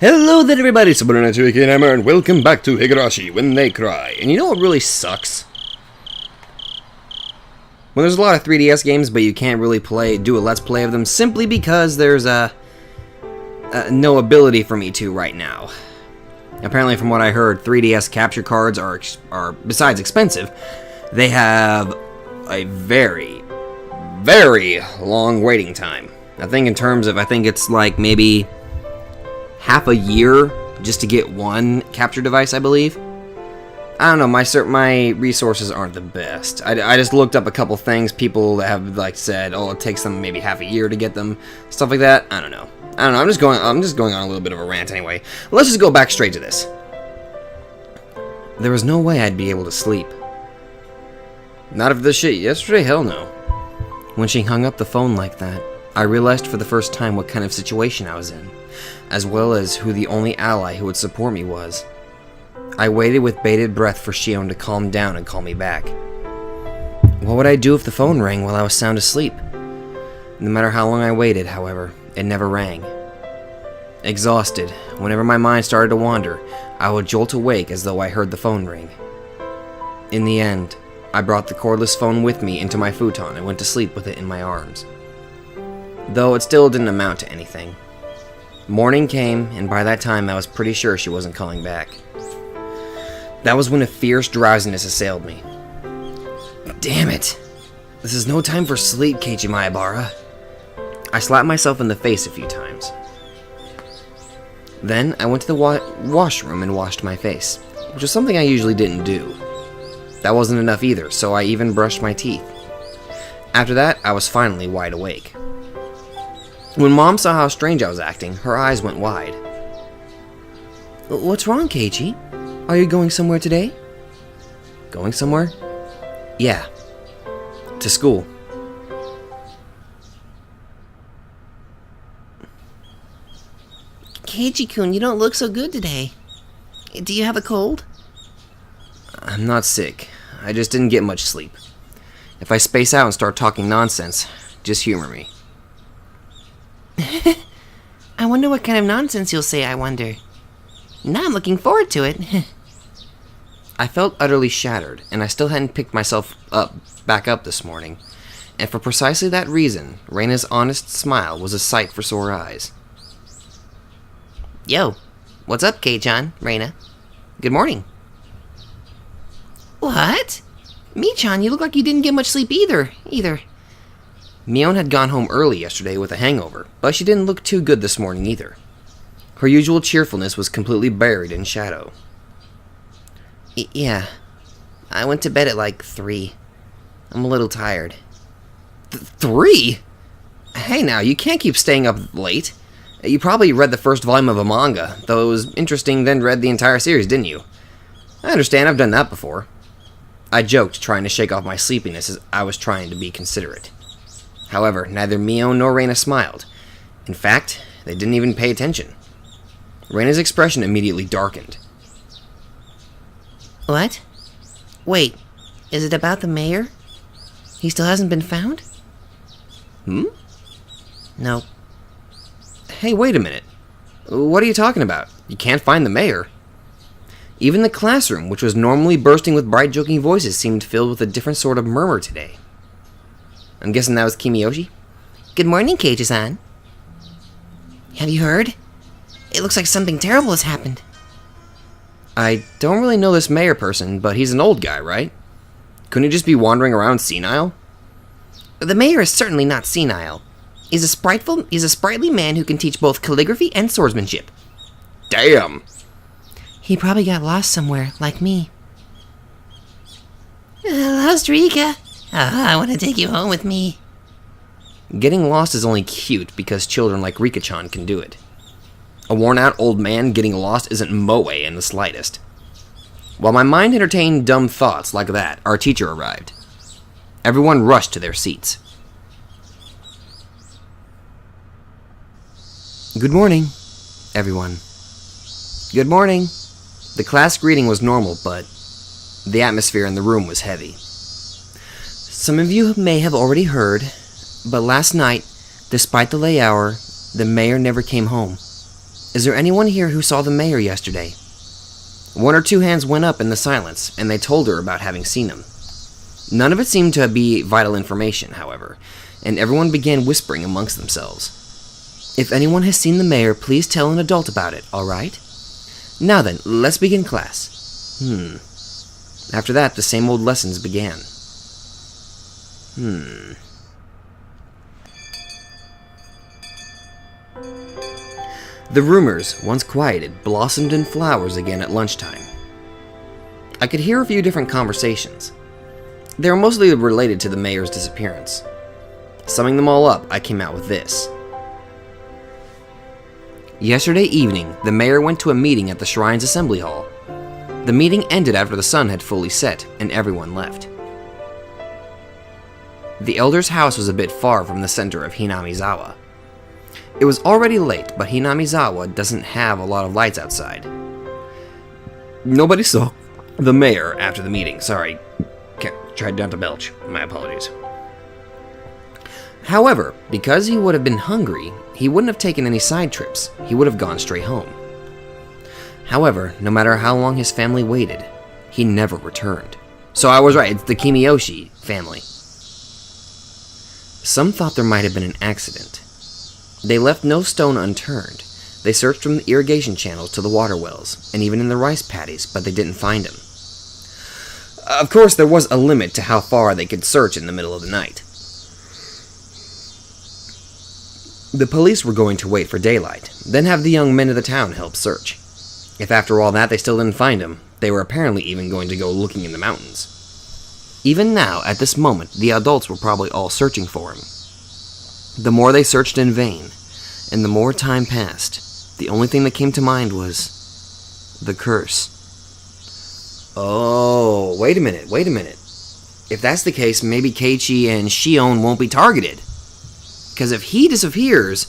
Hello there everybody, it's Hammer, and welcome back to Higurashi, When They Cry. And you know what really sucks? Well, there's a lot of 3DS games, but you can't really do a Let's Play of them simply because there's no ability for me to right now. Apparently, from what I heard, 3DS capture cards are besides expensive, they have a very, very long waiting time. I think it's like maybe half a year just to get one capture device, I believe. I don't know, my resources aren't the best. I just looked up a couple things. People have said, oh, it takes them maybe half a year to get them, stuff like that. I don't know. I'm just going on a little bit of a rant anyway. Let's just go back straight to this. There was no way I'd be able to sleep. Not after the shit yesterday, hell no. When she hung up the phone like that, I realized for the first time what kind of situation I was in, as well as who the only ally who would support me was. I waited with bated breath for Shion to calm down and call me back. What would I do if the phone rang while I was sound asleep? No matter how long I waited, however, it never rang. Exhausted, whenever my mind started to wander, I would jolt awake as though I heard the phone ring. In the end, I brought the cordless phone with me into my futon and went to sleep with it in my arms. Though it still didn't amount to anything. Morning came, and by that time I was pretty sure she wasn't calling back. That was when a fierce drowsiness assailed me. Damn it! This is no time for sleep, Keiichi Maebara. I slapped myself in the face a few times. Then I went to the washroom and washed my face, which was something I usually didn't do. That wasn't enough either, so I even brushed my teeth. After that, I was finally wide awake. When Mom saw how strange I was acting, her eyes went wide. What's wrong, Keiichi? Are you going somewhere today? Going somewhere? Yeah. To school. Keiichi-kun, you don't look so good today. Do you have a cold? I'm not sick. I just didn't get much sleep. If I space out and start talking nonsense, just humor me. I wonder what kind of nonsense you'll say, I wonder. Now I'm looking forward to it. I felt utterly shattered, and I still hadn't picked myself back up this morning. And for precisely that reason, Reina's honest smile was a sight for sore eyes. Yo, what's up, Kei-chan, Reina? Good morning. What? Mi-chan, you look like you didn't get much sleep either. Mion had gone home early yesterday with a hangover, but she didn't look too good this morning either. Her usual cheerfulness was completely buried in shadow. Yeah, I went to bed at 3. I'm a little tired. 3? Hey now, you can't keep staying up late. You probably read the first volume of a manga, though it was interesting, then read the entire series, didn't you? I understand, I've done that before. I joked, trying to shake off my sleepiness as I was trying to be considerate. However, neither Mion nor Reina smiled. In fact, they didn't even pay attention. Reina's expression immediately darkened. What? Wait, is it about the mayor? He still hasn't been found? No. Hey, wait a minute. What are you talking about? You can't find the mayor. Even the classroom, which was normally bursting with bright joking voices, seemed filled with a different sort of murmur today. I'm guessing that was Kimiyoshi? Good morning, Keiichi-san. Have you heard? It looks like something terrible has happened. I don't really know this mayor person, but he's an old guy, right? Couldn't he just be wandering around senile? The mayor is certainly not senile. He's a sprightly man who can teach both calligraphy and swordsmanship. Damn! He probably got lost somewhere, like me. Lost Rika. I want to take you home with me. Getting lost is only cute because children like Rika-chan can do it. A worn-out old man getting lost isn't moe in the slightest. While my mind entertained dumb thoughts like that, our teacher arrived. Everyone rushed to their seats. Good morning, everyone. Good morning. The class greeting was normal, but the atmosphere in the room was heavy. Some of you may have already heard, but last night, despite the late hour, the mayor never came home. Is there anyone here who saw the mayor yesterday? One or two hands went up in the silence, and they told her about having seen him. None of it seemed to be vital information, however, and everyone began whispering amongst themselves. If anyone has seen the mayor, please tell an adult about it, all right? Now then, let's begin class. After that, the same old lessons began. The rumors, once quieted, blossomed in flowers again at lunchtime. I could hear a few different conversations. They were mostly related to the mayor's disappearance. Summing them all up, I came out with this. Yesterday evening, the mayor went to a meeting at the Shrine's Assembly Hall. The meeting ended after the sun had fully set, and everyone left. The elder's house was a bit far from the center of Hinamizawa. It was already late, but Hinamizawa doesn't have a lot of lights outside. Nobody saw the mayor after the meeting. Sorry, tried not to belch. My apologies. However, because he would have been hungry, he wouldn't have taken any side trips. He would have gone straight home. However, no matter how long his family waited, he never returned. So I was right, it's the Kimiyoshi family. Some thought there might have been an accident. They left no stone unturned. They searched from the irrigation channels to the water wells, and even in the rice paddies, but they didn't find him. Of course, there was a limit to how far they could search in the middle of the night. The police were going to wait for daylight, then have the young men of the town help search. If after all that they still didn't find him, they were apparently even going to go looking in the mountains. Even now, at this moment, the adults were probably all searching for him. The more they searched in vain, and the more time passed, the only thing that came to mind was the curse. Oh, wait a minute. If that's the case, maybe Keiichi and Shion won't be targeted. Because if he disappears...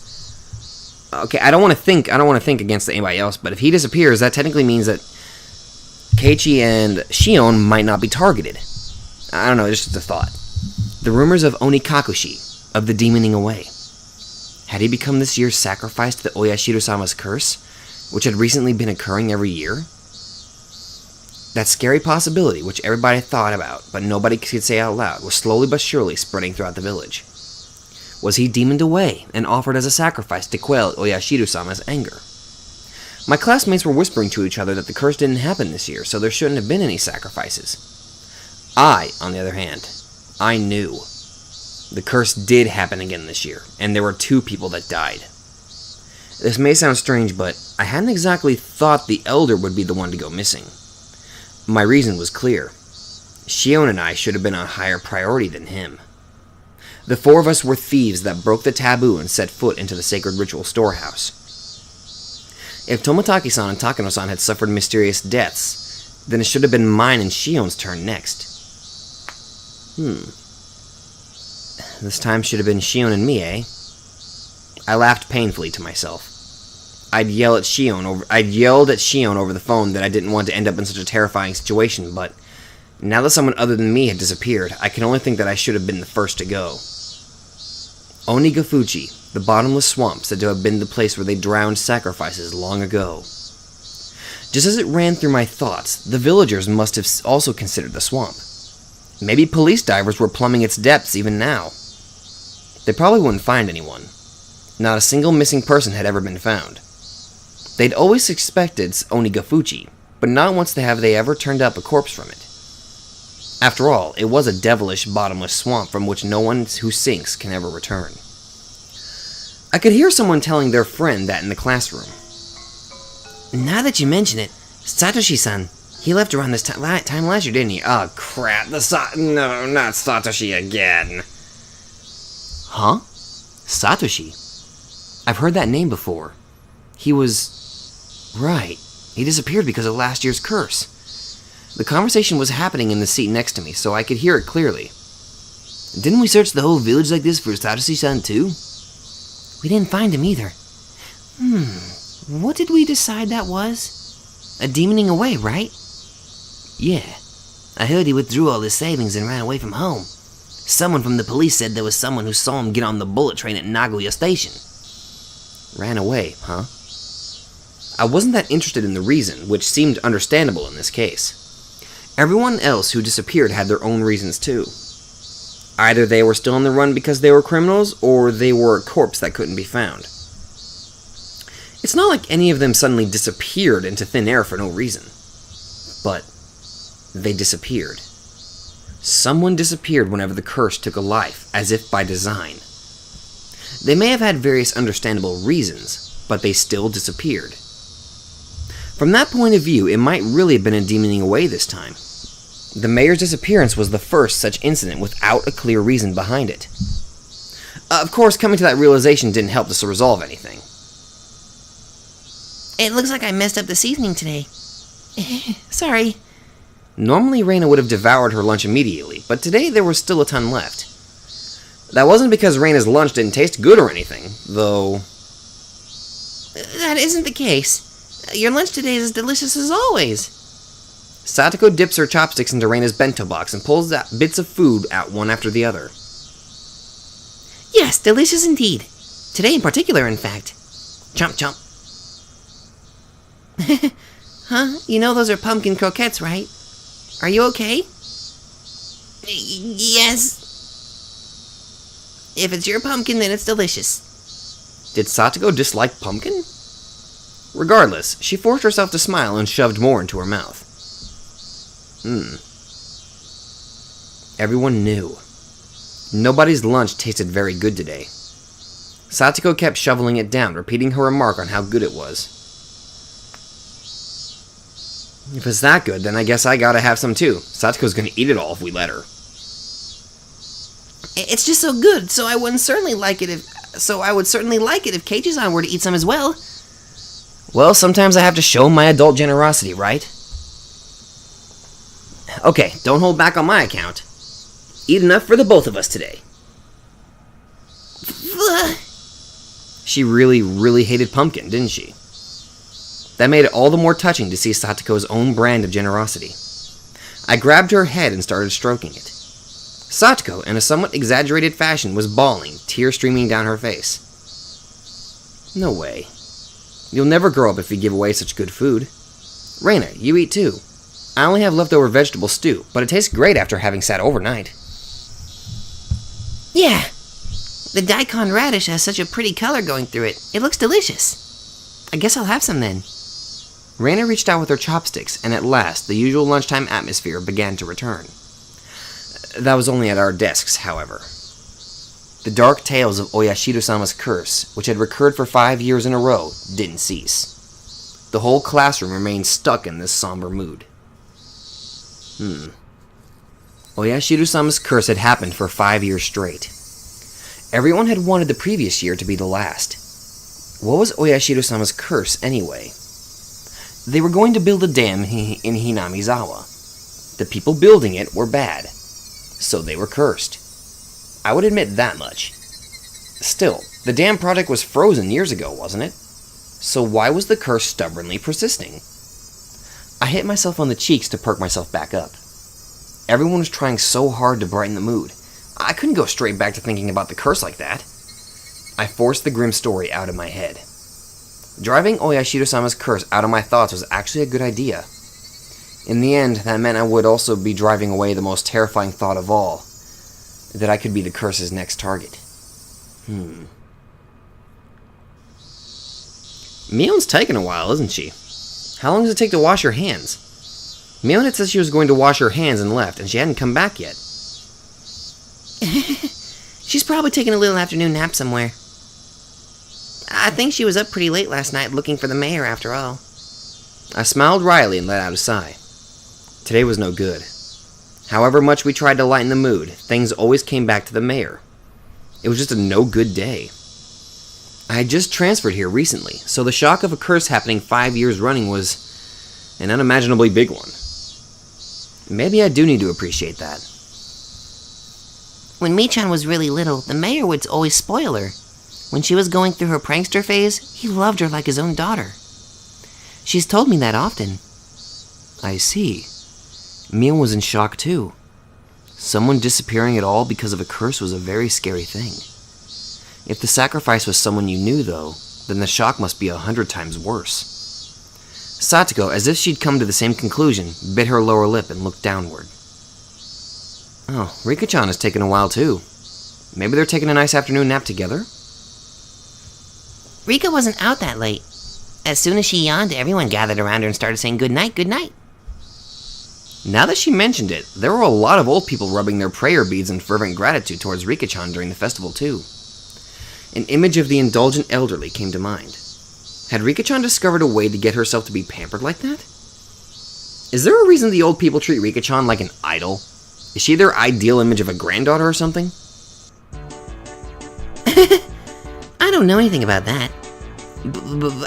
Okay, I don't want to think against anybody else, but if he disappears, that technically means that Keiichi and Shion might not be targeted. I don't know, it's just a thought. The rumors of Onikakushi, of the demoning away. Had he become this year's sacrifice to the Oyashiro-sama's curse, which had recently been occurring every year? That scary possibility, which everybody thought about, but nobody could say out loud, was slowly but surely spreading throughout the village. Was he demoned away and offered as a sacrifice to quell Oyashiro-sama's anger? My classmates were whispering to each other that the curse didn't happen this year, so there shouldn't have been any sacrifices. I, on the other hand, I knew. The curse did happen again this year, and there were 2 people that died. This may sound strange, but I hadn't exactly thought the elder would be the one to go missing. My reason was clear. Shion and I should have been a higher priority than him. The 4 of us were thieves that broke the taboo and set foot into the sacred ritual storehouse. If Toмотaki-san and Takano-san had suffered mysterious deaths, then it should have been mine and Shion's turn next. This time should have been Shion and me, eh? I laughed painfully to myself. I'd yelled at Shion over the phone that I didn't want to end up in such a terrifying situation, but now that someone other than me had disappeared, I can only think that I should have been the first to go. Onigafuchi, the bottomless swamp, said to have been the place where they drowned sacrifices long ago. Just as it ran through my thoughts, the villagers must have also considered the swamp. Maybe police divers were plumbing its depths even now. They probably wouldn't find anyone. Not a single missing person had ever been found. They'd always suspected Onigafuchi, but not once have they ever turned up a corpse from it. After all, it was a devilish bottomless swamp from which no one who sinks can ever return. I could hear someone telling their friend that in the classroom. Now that you mention it, Satoshi-san, he left around this time last year, didn't he? Oh crap, no, not Satoshi again. Huh? Satoshi? I've heard that name before. He was... Right. He disappeared because of last year's curse. The conversation was happening in the seat next to me, so I could hear it clearly. Didn't we search the whole village like this for Satoshi-san too? We didn't find him either. What did we decide that was? A demoning away, right? Yeah. I heard he withdrew all his savings and ran away from home. Someone from the police said there was someone who saw him get on the bullet train at Nagoya Station. Ran away, huh? I wasn't that interested in the reason, which seemed understandable in this case. Everyone else who disappeared had their own reasons too. Either they were still on the run because they were criminals, or they were a corpse that couldn't be found. It's not like any of them suddenly disappeared into thin air for no reason. But they disappeared. Someone disappeared whenever the curse took a life, as if by design. They may have had various understandable reasons, but they still disappeared. From that point of view, it might really have been a demoning away this time. The mayor's disappearance was the first such incident without a clear reason behind it. Of course, coming to that realization didn't help us to resolve anything. It looks like I messed up the seasoning today. Sorry. Normally, Reina would have devoured her lunch immediately, but today there was still a ton left. That wasn't because Reina's lunch didn't taste good or anything, though... That isn't the case. Your lunch today is as delicious as always. Satoko dips her chopsticks into Reina's bento box and pulls out bits of food out one after the other. Yes, delicious indeed. Today in particular, in fact. Chomp chomp. Huh? You know those are pumpkin croquettes, right? Are you okay? Yes. If it's your pumpkin, then it's delicious. Did Satoko dislike pumpkin? Regardless, she forced herself to smile and shoved more into her mouth. Everyone knew. Nobody's lunch tasted very good today. Satoko kept shoveling it down, repeating her remark on how good it was. If it's that good, then I guess I gotta have some too. Satoko's gonna eat it all if we let her. It's just so good, so I would certainly like it if Keiichi-san were to eat some as well. Well, sometimes I have to show my adult generosity, right? Okay, don't hold back on my account. Eat enough for the both of us today. She really, really hated pumpkin, didn't she? That made it all the more touching to see Satoko's own brand of generosity. I grabbed her head and started stroking it. Satoko, in a somewhat exaggerated fashion, was bawling, tears streaming down her face. No way. You'll never grow up if you give away such good food. Reina, you eat too. I only have leftover vegetable stew, but it tastes great after having sat overnight. Yeah. The daikon radish has such a pretty color going through it. It looks delicious. I guess I'll have some then. Reina reached out with her chopsticks, and at last, the usual lunchtime atmosphere began to return. That was only at our desks, however. The dark tales of Oyashiro-sama's curse, which had recurred for 5 years in a row, didn't cease. The whole classroom remained stuck in this somber mood. Oyashiro-sama's curse had happened for 5 years straight. Everyone had wanted the previous year to be the last. What was Oyashiro-sama's curse, anyway? They were going to build a dam in Hinamizawa. The people building it were bad, so they were cursed. I would admit that much. Still, the dam project was frozen years ago, wasn't it? So why was the curse stubbornly persisting? I hit myself on the cheeks to perk myself back up. Everyone was trying so hard to brighten the mood. I couldn't go straight back to thinking about the curse like that. I forced the grim story out of my head. Driving Oyashiro-sama's curse out of my thoughts was actually a good idea. In the end, that meant I would also be driving away the most terrifying thought of all, that I could be the curse's next target. Mion's taking a while, isn't she? How long does it take to wash your hands? Mion had said she was going to wash her hands and left, and she hadn't come back yet. She's probably taking a little afternoon nap somewhere. I think she was up pretty late last night looking for the mayor after all. I smiled wryly and let out a sigh. Today was no good. However much we tried to lighten the mood, things always came back to the mayor. It was just a no-good day. I had just transferred here recently, so the shock of a curse happening 5 years running was an unimaginably big one. Maybe I do need to appreciate that. When Michan was really little, the mayor would always spoil her. When she was going through her prankster phase, he loved her like his own daughter. She's told me that often. I see. Mion was in shock too. Someone disappearing at all because of a curse was a very scary thing. If the sacrifice was someone you knew, though, then the shock must be 100 times worse. Satoko, as if she'd come to the same conclusion, bit her lower lip and looked downward. Oh, Rika-chan has taken a while too. Maybe they're taking a nice afternoon nap together? Rika wasn't out that late. As soon as she yawned, everyone gathered around her and started saying good night, good night. Now that she mentioned it, there were a lot of old people rubbing their prayer beads in fervent gratitude towards Rika-chan during the festival too. An image of the indulgent elderly came to mind. Had Rika-chan discovered a way to get herself to be pampered like that? Is there a reason the old people treat Rika-chan like an idol? Is she their ideal image of a granddaughter or something? I don't know anything about that.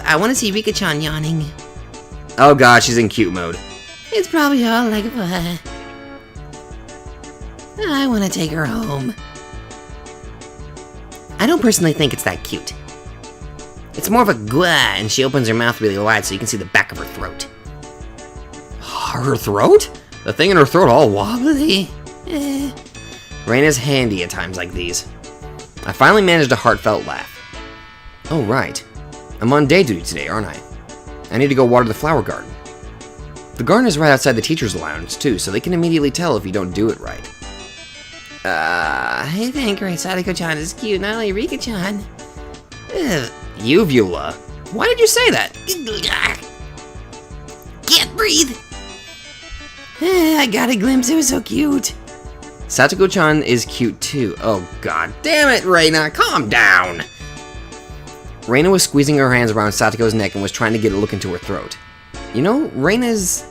I want to see Rika-chan yawning. Oh god, she's in cute mode. It's probably all like fun. I want to take her home. I don't personally think it's that cute. It's more of a gwa, and she opens her mouth really wide so you can see the back of her throat. Her throat? The thing in her throat all wobbly? Reina's handy at times like these. I finally managed a heartfelt laugh. Oh right, I'm on day duty today, aren't I? I need to go water the flower garden. The garden is right outside the teacher's lounge too, so they can immediately tell if you don't do it right. I think Satoko-chan is cute, not only Rika-chan. Uvula, why did you say that? Can't breathe. I got a glimpse, it was so cute. Satoko-chan is cute too. Oh god damn it, Reina, calm down! Reina was squeezing her hands around Satoko's neck and was trying to get a look into her throat. You know, Reina's...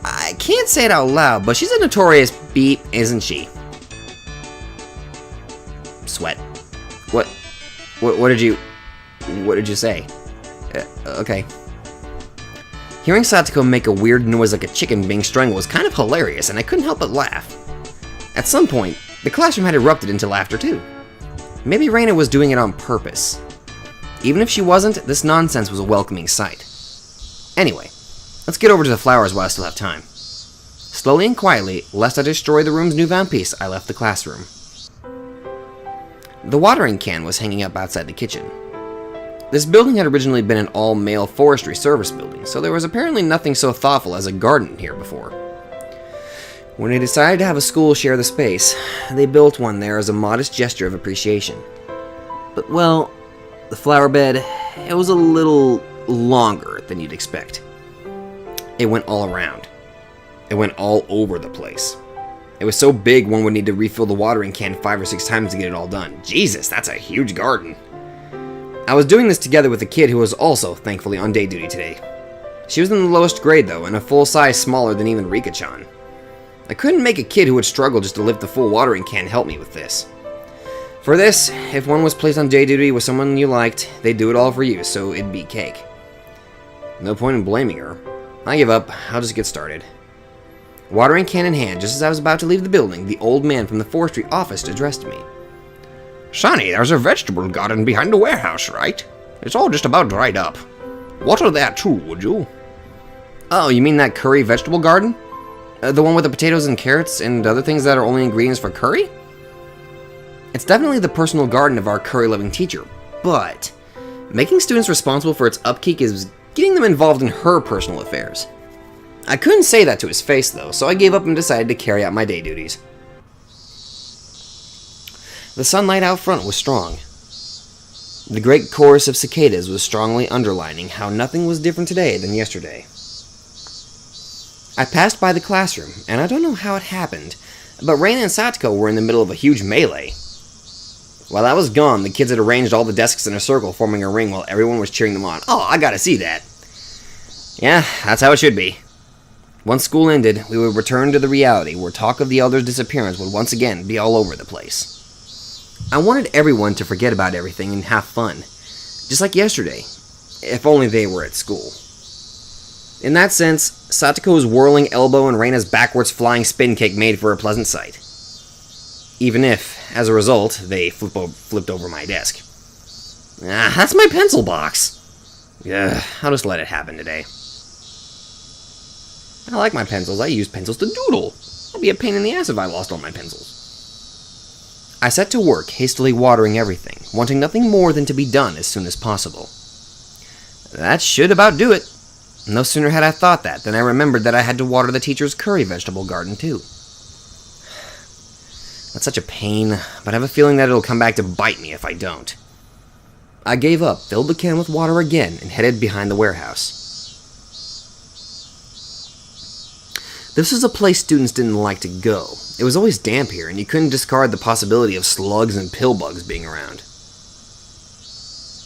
I can't say it out loud, but she's a notorious beep, isn't she? Sweat. What did you say? Okay. Hearing Satoko make a weird noise like a chicken being strangled was kind of hilarious, and I couldn't help but laugh. At some point, the classroom had erupted into laughter too. Maybe Reina was doing it on purpose. Even if she wasn't, this nonsense was a welcoming sight. Anyway, let's get over to the flowers while I still have time. Slowly and quietly, lest I destroy the room's nouveau piece, I left the classroom. The watering can was hanging up outside the kitchen. This building had originally been an all-male forestry service building, so there was apparently nothing so thoughtful as a garden here before. When they decided to have a school share the space, they built one there as a modest gesture of appreciation. But, well, the flower bed, it was a little longer than you'd expect. It went all around. It went all over the place. It was so big one would need to refill the watering can 5 or 6 times to get it all done. Jesus, that's a huge garden. I was doing this together with a kid who was also, thankfully, on day duty today. She was in the lowest grade, though, and a full size smaller than even Rika-chan. I couldn't make a kid who would struggle just to lift the full watering can help me with this. For this, if one was placed on day duty with someone you liked, they'd do it all for you, so it'd be cake. No point in blaming her. I give up, I'll just get started. Watering can in hand, just as I was about to leave the building, the old man from the forestry office addressed me. Sonny, there's a vegetable garden behind the warehouse, right? It's all just about dried up. Water that too, would you? Oh, you mean that curry vegetable garden? The one with the potatoes and carrots and other things that are only ingredients for curry? It's definitely the personal garden of our curry-loving teacher, but making students responsible for its upkeep is getting them involved in her personal affairs. I couldn't say that to his face, though, so I gave up and decided to carry out my day duties. The sunlight out front was strong. The great chorus of cicadas was strongly underlining how nothing was different today than yesterday. I passed by the classroom, and I don't know how it happened, but Reina and Satoko were in the middle of a huge melee. While I was gone, the kids had arranged all the desks in a circle, forming a ring while everyone was cheering them on. Oh, I gotta see that. Yeah, that's how it should be. Once school ended, we would return to the reality where talk of the elder's disappearance would once again be all over the place. I wanted everyone to forget about everything and have fun, just like yesterday, if only they were at school. In that sense, Satoko's whirling elbow and Reina's backwards flying spin kick made for a pleasant sight. Even if, as a result, they flipped over my desk. That's my pencil box. Yeah, I'll just let it happen today. I like my pencils. I use pencils to doodle. It'd be a pain in the ass if I lost all my pencils. I set to work, hastily watering everything, wanting nothing more than to be done as soon as possible. That should about do it. No sooner had I thought that than I remembered that I had to water the teacher's curry vegetable garden, too. That's such a pain, but I have a feeling that it'll come back to bite me if I don't. I gave up, filled the can with water again, and headed behind the warehouse. This was a place students didn't like to go. It was always damp here, and you couldn't discard the possibility of slugs and pill bugs being around.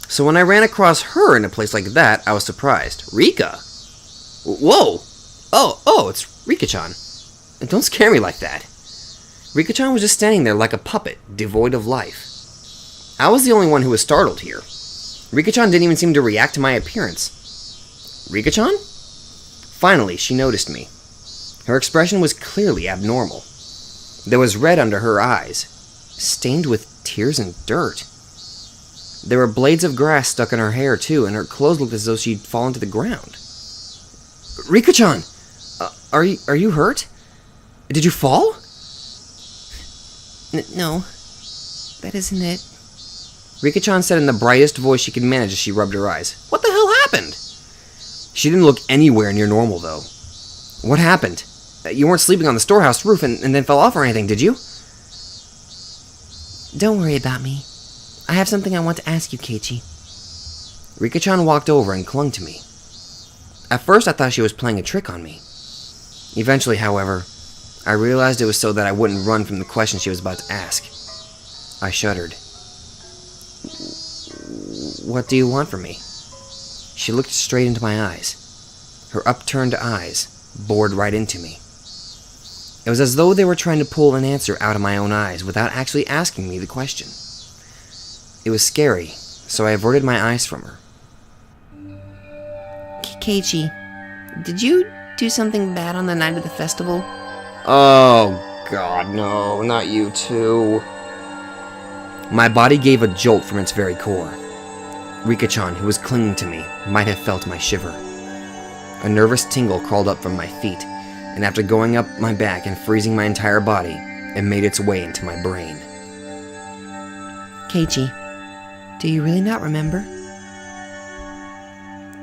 So when I ran across her in a place like that, I was surprised. Rika! Whoa! Oh, it's Rika-chan. Don't scare me like that. Rika-chan was just standing there like a puppet, devoid of life. I was the only one who was startled here. Rika-chan didn't even seem to react to my appearance. Rika-chan? Finally, she noticed me. Her expression was clearly abnormal. There was red under her eyes, stained with tears and dirt. There were blades of grass stuck in her hair, too, and her clothes looked as though she'd fallen to the ground. Rika-chan! Are you hurt? Did you fall? No, that isn't it. Rika-chan said in the brightest voice she could manage as she rubbed her eyes. What the hell happened? She didn't look anywhere near normal, though. What happened? You weren't sleeping on the storehouse roof and then fell off or anything, did you? Don't worry about me. I have something I want to ask you, Keiichi. Rika-chan walked over and clung to me. At first, I thought she was playing a trick on me. Eventually, however, I realized it was so that I wouldn't run from the question she was about to ask. I shuddered. What do you want from me? She looked straight into my eyes. Her upturned eyes bored right into me. It was as though they were trying to pull an answer out of my own eyes without actually asking me the question. It was scary, so I averted my eyes from her. Keiichi, did you do something bad on the night of the festival? Oh, God, no, not you too. My body gave a jolt from its very core. Rika-chan, who was clinging to me, might have felt my shiver. A nervous tingle crawled up from my feet, and after going up my back and freezing my entire body, it made its way into my brain. Keiichi, do you really not remember?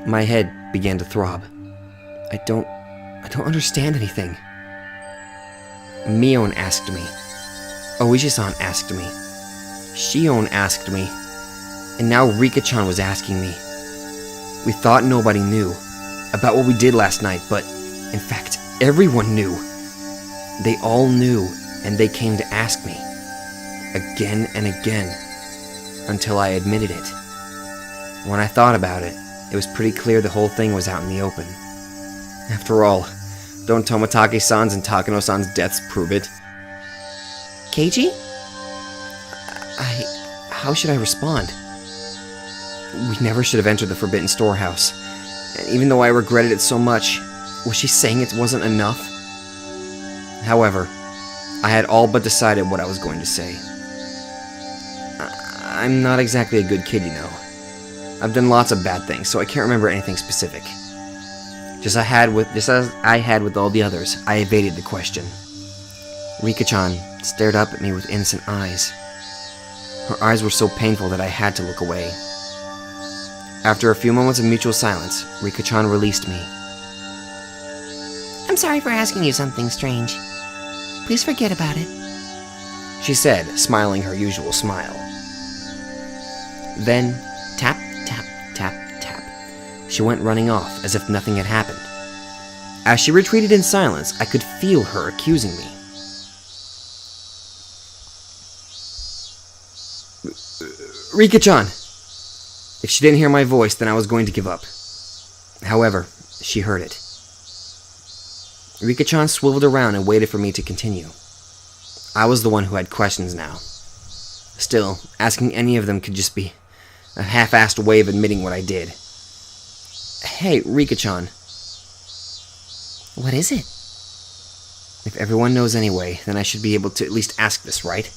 My head began to throb. I don't understand anything. Mion asked me. Oishi-san asked me. Shion asked me. And now Rika-chan was asking me. We thought nobody knew about what we did last night, but in fact, everyone knew. They all knew, and they came to ask me. Again and again, until I admitted it. When I thought about it, it was pretty clear the whole thing was out in the open. After all, don't Tomotage-san's and Takano-san's deaths prove it? Keiichi? How should I respond? We never should have entered the Forbidden Storehouse. And even though I regretted it so much, was she saying it wasn't enough? However, I had all but decided what I was going to say. I'm not exactly a good kid, you know. I've done lots of bad things, so I can't remember anything specific. Just as I had with all the others, I evaded the question. Rika-chan stared up at me with innocent eyes. Her eyes were so painful that I had to look away. After a few moments of mutual silence, Rika-chan released me. I'm sorry for asking you something strange. Please forget about it. She said, smiling her usual smile. Then, tap, tap, tap, tap, she went running off as if nothing had happened. As she retreated in silence, I could feel her accusing me. Rika-chan! If she didn't hear my voice, then I was going to give up. However, she heard it. Rika-chan swiveled around and waited for me to continue. I was the one who had questions now. Still, asking any of them could just be a half-assed way of admitting what I did. Hey, Rika-chan. What is it? If everyone knows anyway, then I should be able to at least ask this, right?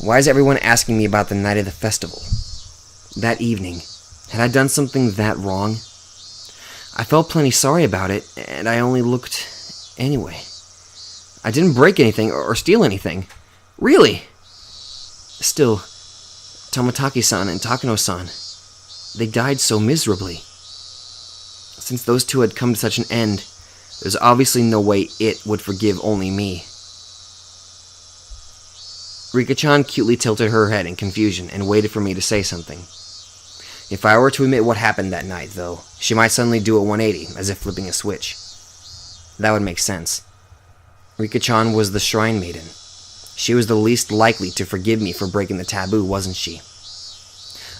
Why is everyone asking me about the night of the festival? That evening, had I done something that wrong? I felt plenty sorry about it, and I only looked anyway. I didn't break anything or steal anything. Really? Still, Tomotage-san and Takano-san, they died so miserably. Since those two had come to such an end, there's obviously no way it would forgive only me. Rika-chan cutely tilted her head in confusion and waited for me to say something. If I were to admit what happened that night, though, she might suddenly do a 180, as if flipping a switch. That would make sense. Rika-chan was the shrine maiden. She was the least likely to forgive me for breaking the taboo, wasn't she?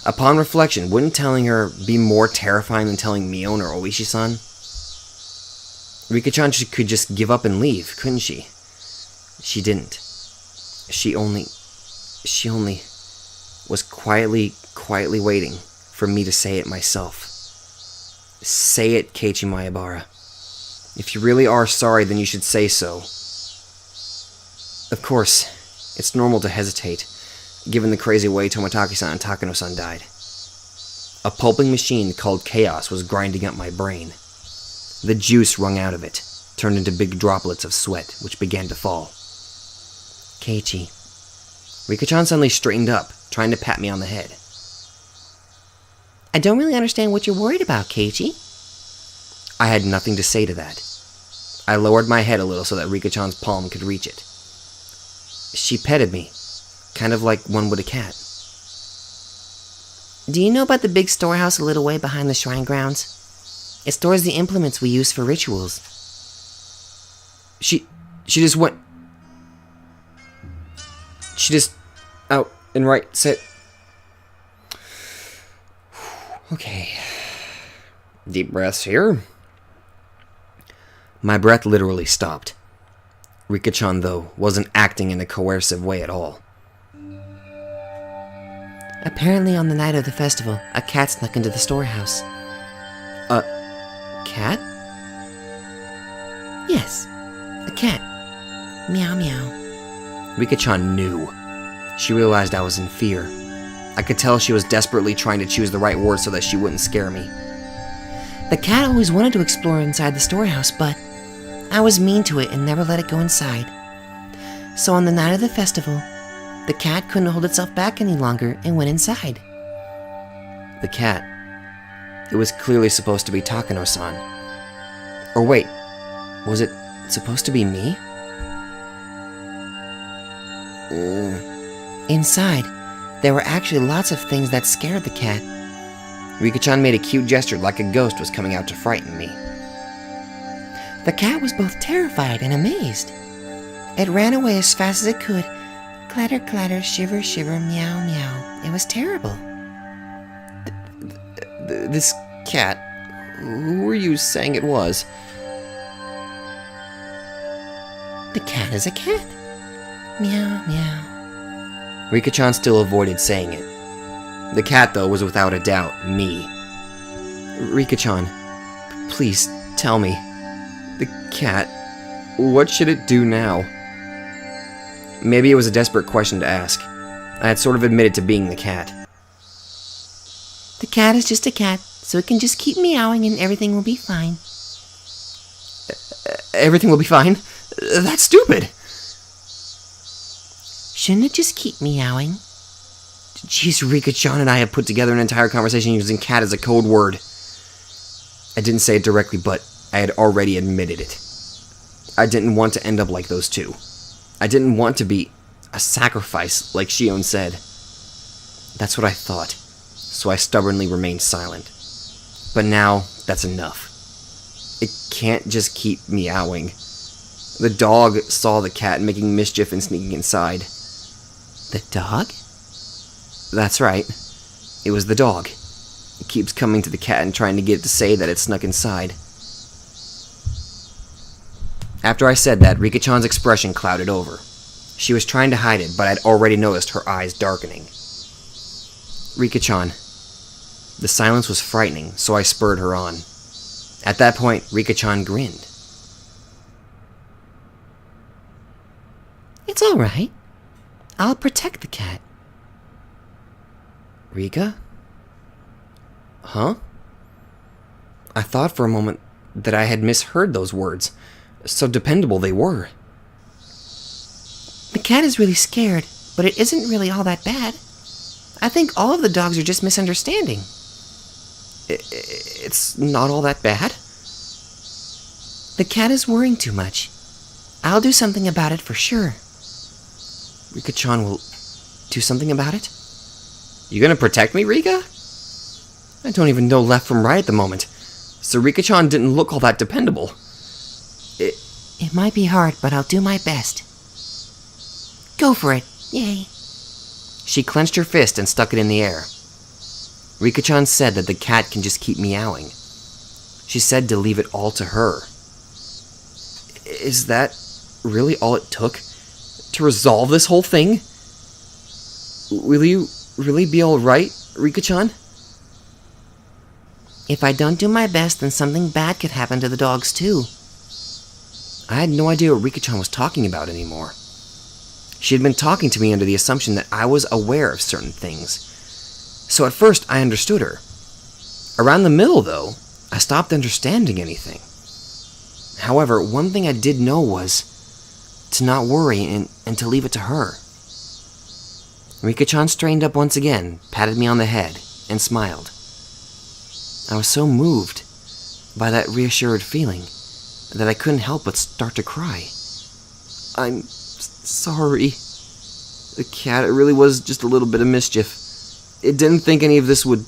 Upon reflection, wouldn't telling her be more terrifying than telling Mion or Oishi-san? Rika-chan could just give up and leave, couldn't she? She didn't. She only was quietly waiting for me to say it myself. Say it, Keiichi Maebara. If you really are sorry, then you should say so. Of course, it's normal to hesitate, given the crazy way Tomotaki-san and Takano-san died. A pulping machine called Chaos was grinding up my brain. The juice wrung out of it, turned into big droplets of sweat, which began to fall. Keiichi. Rika-chan suddenly straightened up, trying to pat me on the head. I don't really understand what you're worried about, Keiichi. I had nothing to say to that. I lowered my head a little so that Rika-chan's palm could reach it. She petted me, kind of like one would a cat. Do you know about the big storehouse a little way behind the shrine grounds? It stores the implements we use for rituals. She just went... She just... out and right, sit. Okay. Deep breaths here. My breath literally stopped. Rika-chan, though, wasn't acting in a coercive way at all. Apparently on the night of the festival, a cat snuck into the storehouse. A cat? Yes, a cat. Meow meow. Rika-chan knew. She realized I was in fear. I could tell she was desperately trying to choose the right words so that she wouldn't scare me. The cat always wanted to explore inside the storehouse, but I was mean to it and never let it go inside. So on the night of the festival, the cat couldn't hold itself back any longer and went inside. The cat. It was clearly supposed to be Takano-san. Or wait, was it supposed to be me? Inside, there were actually lots of things that scared the cat. Rika-chan made a cute gesture like a ghost was coming out to frighten me. The cat was both terrified and amazed. It ran away as fast as it could. Clatter, clatter, shiver, shiver, meow, meow. It was terrible. This cat, who were you saying it was? The cat is a cat. Meow, meow. Rika-chan still avoided saying it. The cat, though, was without a doubt me. Rika-chan, please tell me. The cat, what should it do now? Maybe it was a desperate question to ask. I had sort of admitted to being the cat. The cat is just a cat, so it can just keep meowing and everything will be fine. Everything will be fine? That's stupid! Shouldn't it just keep meowing? Jeez, Rika-chan and I have put together an entire conversation using cat as a code word. I didn't say it directly, but I had already admitted it. I didn't want to end up like those two. I didn't want to be a sacrifice, like Shion said. That's what I thought, so I stubbornly remained silent. But now, that's enough. It can't just keep meowing. The dog saw the cat making mischief and sneaking inside. The dog? That's right. It was the dog. It keeps coming to the cat and trying to get it to say that it snuck inside. After I said that, Rika-chan's expression clouded over. She was trying to hide it, but I'd already noticed her eyes darkening. Rika-chan. The silence was frightening, so I spurred her on. At that point, Rika-chan grinned. It's all right. I'll protect the cat. Rika? Huh? I thought for a moment that I had misheard those words. So dependable they were. The cat is really scared, but it isn't really all that bad. I think all of the dogs are just misunderstanding. It's not all that bad? The cat is worrying too much. I'll do something about it for sure. Rika-chan will do something about it? You gonna protect me, Rika? I don't even know left from right at the moment, so Rika-chan didn't look all that dependable. It might be hard, but I'll do my best. Go for it. Yay. She clenched her fist and stuck it in the air. Rika-chan said that the cat can just keep meowing. She said to leave it all to her. Is that really all it took to resolve this whole thing? Will you really be alright, Rika-chan? If I don't do my best, then something bad could happen to the dogs too. I had no idea what Rika-chan was talking about anymore. She had been talking to me under the assumption that I was aware of certain things. So at first, I understood her. Around the middle, though, I stopped understanding anything. However, one thing I did know was to not worry and to leave it to her. Rika-chan straightened up once again, patted me on the head, and smiled. I was so moved by that reassured feeling that I couldn't help but start to cry. I'm sorry. The cat, it really was just a little bit of mischief. It didn't think any of this would...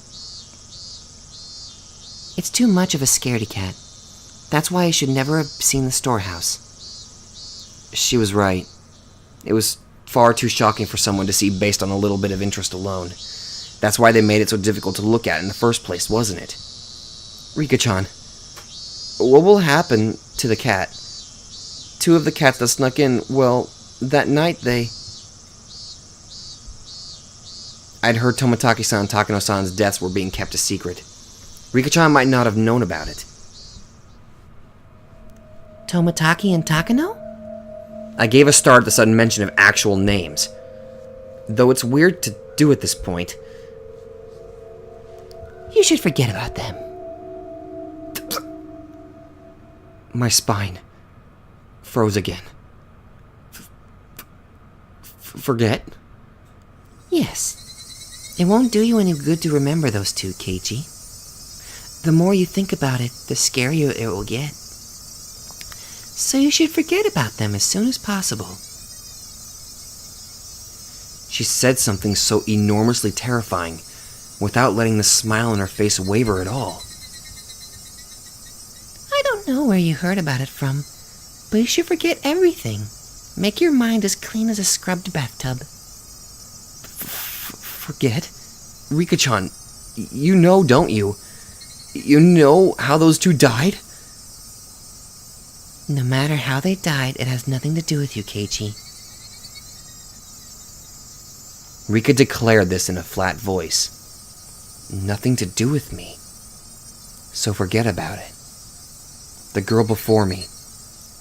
It's too much of a scaredy cat. That's why I should never have seen the storehouse. She was right. It was far too shocking for someone to see based on a little bit of interest alone. That's why they made it so difficult to look at in the first place, wasn't it? Rika-chan, what will happen to the cat? Two of the cats that snuck in, well, that night I'd heard Tomotaki-san and Takano-san's deaths were being kept a secret. Rika-chan might not have known about it. Tomotaki and Takano? I gave a start at the sudden mention of actual names. Though it's weird to do at this point. You should forget about them. My spine froze again. Forget? Yes. It won't do you any good to remember those two, Keiichi. The more you think about it, the scarier it will get. So you should forget about them as soon as possible. She said something so enormously terrifying without letting the smile on her face waver at all. I don't know where you heard about it from, but you should forget everything. Make your mind as clean as a scrubbed bathtub. Forget? Rika-chan, you know, don't you? You know how those two died? No matter how they died, it has nothing to do with you, Keiichi. Rika declared this in a flat voice. Nothing to do with me. So forget about it. The girl before me,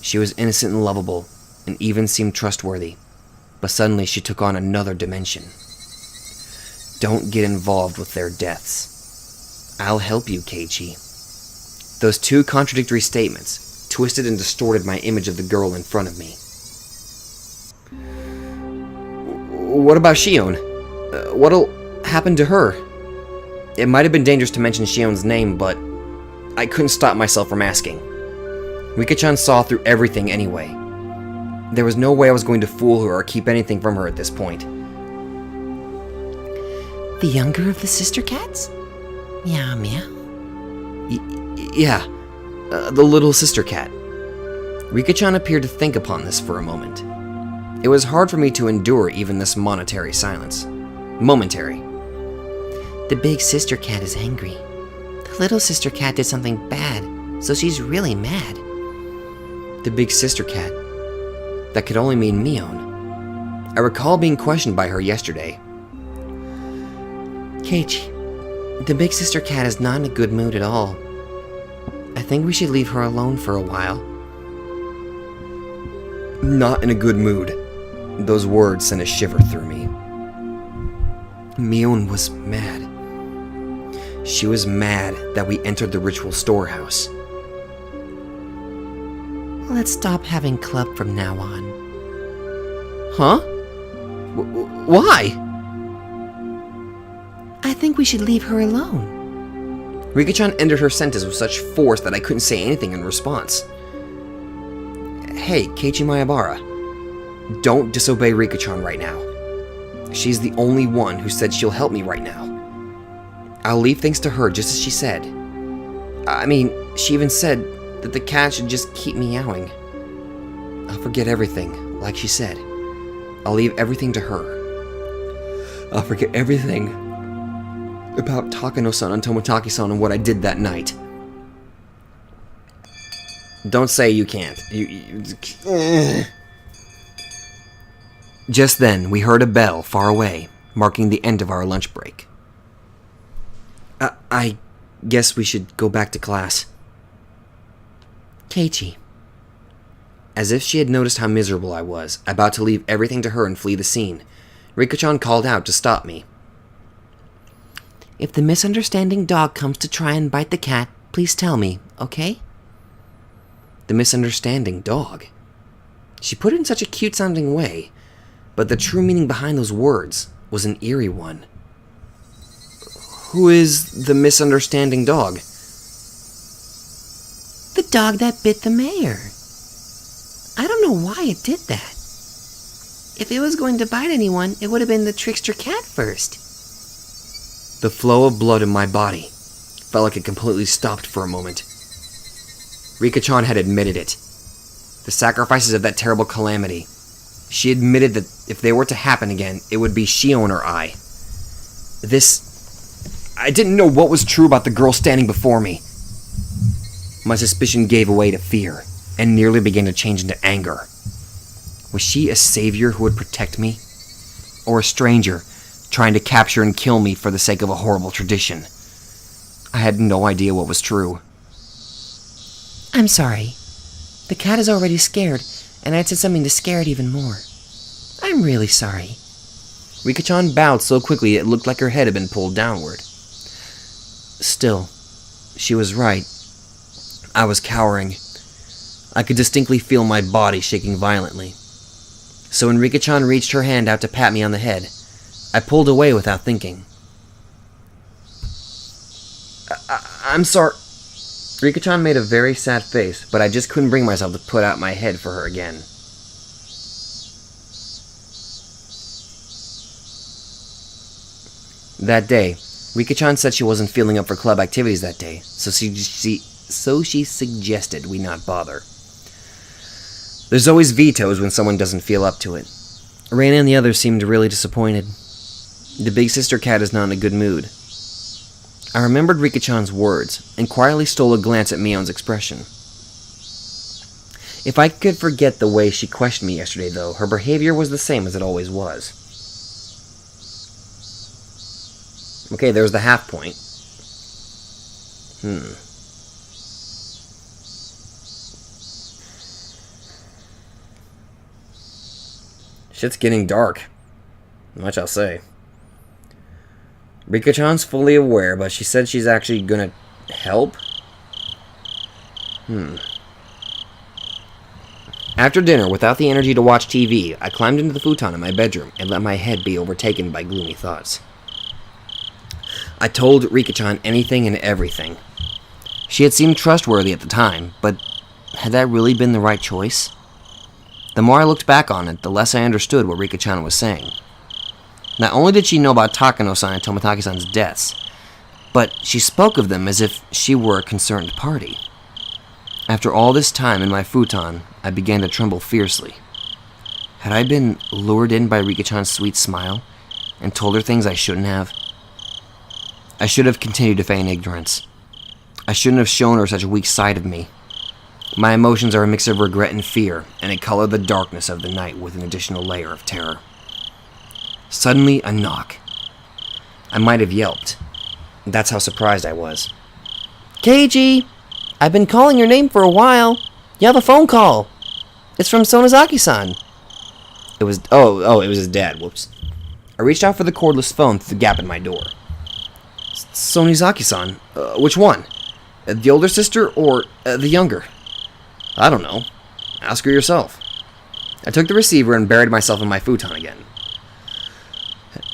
she was innocent and lovable, and even seemed trustworthy. But suddenly she took on another dimension. Don't get involved with their deaths. I'll help you, Keiichi. Those two contradictory statements twisted and distorted my image of the girl in front of me. What about Shion? What'll happen to her? It might have been dangerous to mention Shion's name, but I couldn't stop myself from asking. Rika-chan saw through everything anyway. There was no way I was going to fool her or keep anything from her at this point. The younger of the sister cats? Meow meow. Yeah, the little sister cat. Rika-chan appeared to think upon this for a moment. It was hard for me to endure even this momentary silence. Momentary. The big sister cat is angry. The little sister cat did something bad, so she's really mad. The big sister cat. That could only mean Mion. I recall being questioned by her yesterday. Keiichi, the big sister cat is not in a good mood at all. I think we should leave her alone for a while. Not in a good mood. Those words sent a shiver through me. Mion was mad. She was mad that we entered the ritual storehouse. Let's stop having club from now on. Huh? Why? I think we should leave her alone. Rika-chan ended her sentence with such force that I couldn't say anything in response. Hey, Keiichi Maebara, don't disobey Rika-chan right now. She's the only one who said she'll help me right now. I'll leave things to her just as she said. I mean, she even said that the cat should just keep meowing. I'll forget everything, like she said. I'll leave everything to her. I'll forget everything about Takano-san and Tomotaki-san and what I did that night. Don't say you can't. Just then, we heard a bell far away, marking the end of our lunch break. I guess we should go back to class. Keiichi. As if she had noticed how miserable I was, about to leave everything to her and flee the scene, Rika-chan called out to stop me. If the misunderstanding dog comes to try and bite the cat, please tell me, okay? The misunderstanding dog. She put it in such a cute-sounding way, but the true meaning behind those words was an eerie one. Who is the misunderstanding dog? The dog that bit the mayor. I don't know why it did that. If it was going to bite anyone, it would have been the trickster cat first. The flow of blood in my body felt like it completely stopped for a moment. Rika-chan had admitted it. The sacrifices of that terrible calamity. She admitted that if they were to happen again, it would be Shion or I. I didn't know what was true about the girl standing before me. My suspicion gave way to fear, and nearly began to change into anger. Was she a savior who would protect me? Or a stranger, trying to capture and kill me for the sake of a horrible tradition? I had no idea what was true. I'm sorry. The cat is already scared, and I'd said something to scare it even more. I'm really sorry. Rika-chan bowed so quickly it looked like her head had been pulled downward. Still, she was right. I was cowering. I could distinctly feel my body shaking violently. So when Rika-chan reached her hand out to pat me on the head, I pulled away without thinking. I'm sorry. Rika-chan made a very sad face, but I just couldn't bring myself to put out my head for her again. That day, Rika-chan said she wasn't feeling up for club activities that day, so she suggested we not bother. There's always vetoes when someone doesn't feel up to it. Reina and the others seemed really disappointed. The big sister cat is not in a good mood. I remembered Rika-chan's words, and quietly stole a glance at Mion's expression. If I could forget the way she questioned me yesterday, though, her behavior was the same as it always was. Okay, there's the half point. Shit's getting dark. Much I'll say. Rika-chan's fully aware, but she said she's actually gonna help? After dinner, without the energy to watch TV, I climbed into the futon in my bedroom and let my head be overtaken by gloomy thoughts. I told Rika-chan anything and everything. She had seemed trustworthy at the time, but had that really been the right choice? The more I looked back on it, the less I understood what Rika-chan was saying. Not only did she know about Takano-san and Tomotaki-san's deaths, but she spoke of them as if she were a concerned party. After all this time in my futon, I began to tremble fiercely. Had I been lured in by Rika-chan's sweet smile and told her things I shouldn't have? I should have continued to feign ignorance. I shouldn't have shown her such a weak side of me. My emotions are a mix of regret and fear, and it colored the darkness of the night with an additional layer of terror. Suddenly, a knock. I might have yelped. That's how surprised I was. Keiji! I've been calling your name for a while. You have a phone call. It's from Sonozaki-san. It was his dad. Whoops. I reached out for the cordless phone through the gap in my door. Sonozaki-san? Which one? The older sister or the younger? I don't know. Ask her yourself. I took the receiver and buried myself in my futon again.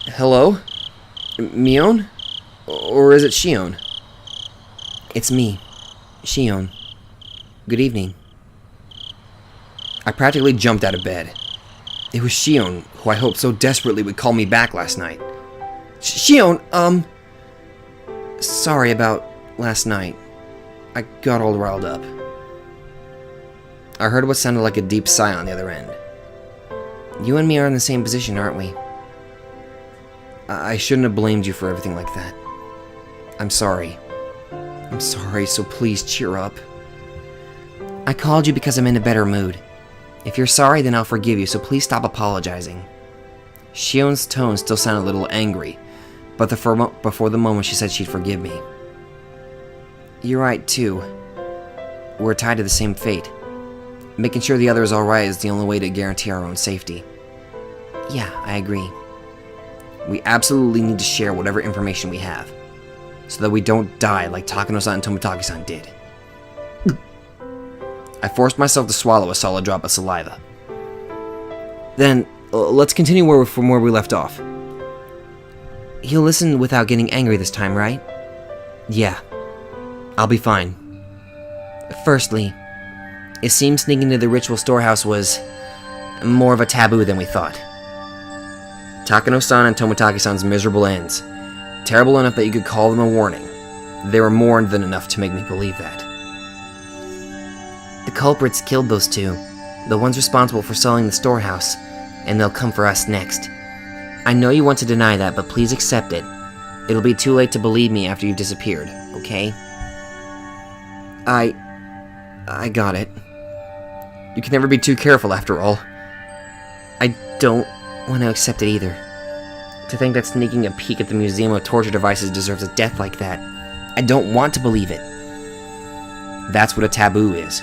Hello? Mion? Or is it Shion? It's me, Shion. Good evening. I practically jumped out of bed. It was Shion, who I hoped so desperately would call me back last night. Shion, sorry about last night. I got all riled up. I heard what sounded like a deep sigh on the other end. You and me are in the same position, aren't we? I shouldn't have blamed you for everything like that. I'm sorry. I'm sorry, so please cheer up. I called you because I'm in a better mood. If you're sorry, then I'll forgive you, so please stop apologizing. Shion's tone still sounded a little angry, but before the moment she said she'd forgive me. You're right, too. We're tied to the same fate. Making sure the other is alright is the only way to guarantee our own safety. Yeah, I agree. We absolutely need to share whatever information we have, so that we don't die like Takano-san and Tomotaki-san did. I forced myself to swallow a solid drop of saliva. Then, let's continue from where we left off. He'll listen without getting angry this time, right? Yeah. I'll be fine. Firstly, it seems sneaking into the ritual storehouse was more of a taboo than we thought. Takano-san and Tomotaki-san's miserable ends. Terrible enough that you could call them a warning. They were more than enough to make me believe that. The culprits killed those two, the ones responsible for selling the storehouse, and they'll come for us next. I know you want to deny that, but please accept it. It'll be too late to believe me after you've disappeared, okay? I got it. You can never be too careful, after all. I don't want to accept it either. To think that sneaking a peek at the Museum of Torture Devices deserves a death like that, I don't want to believe it. That's what a taboo is.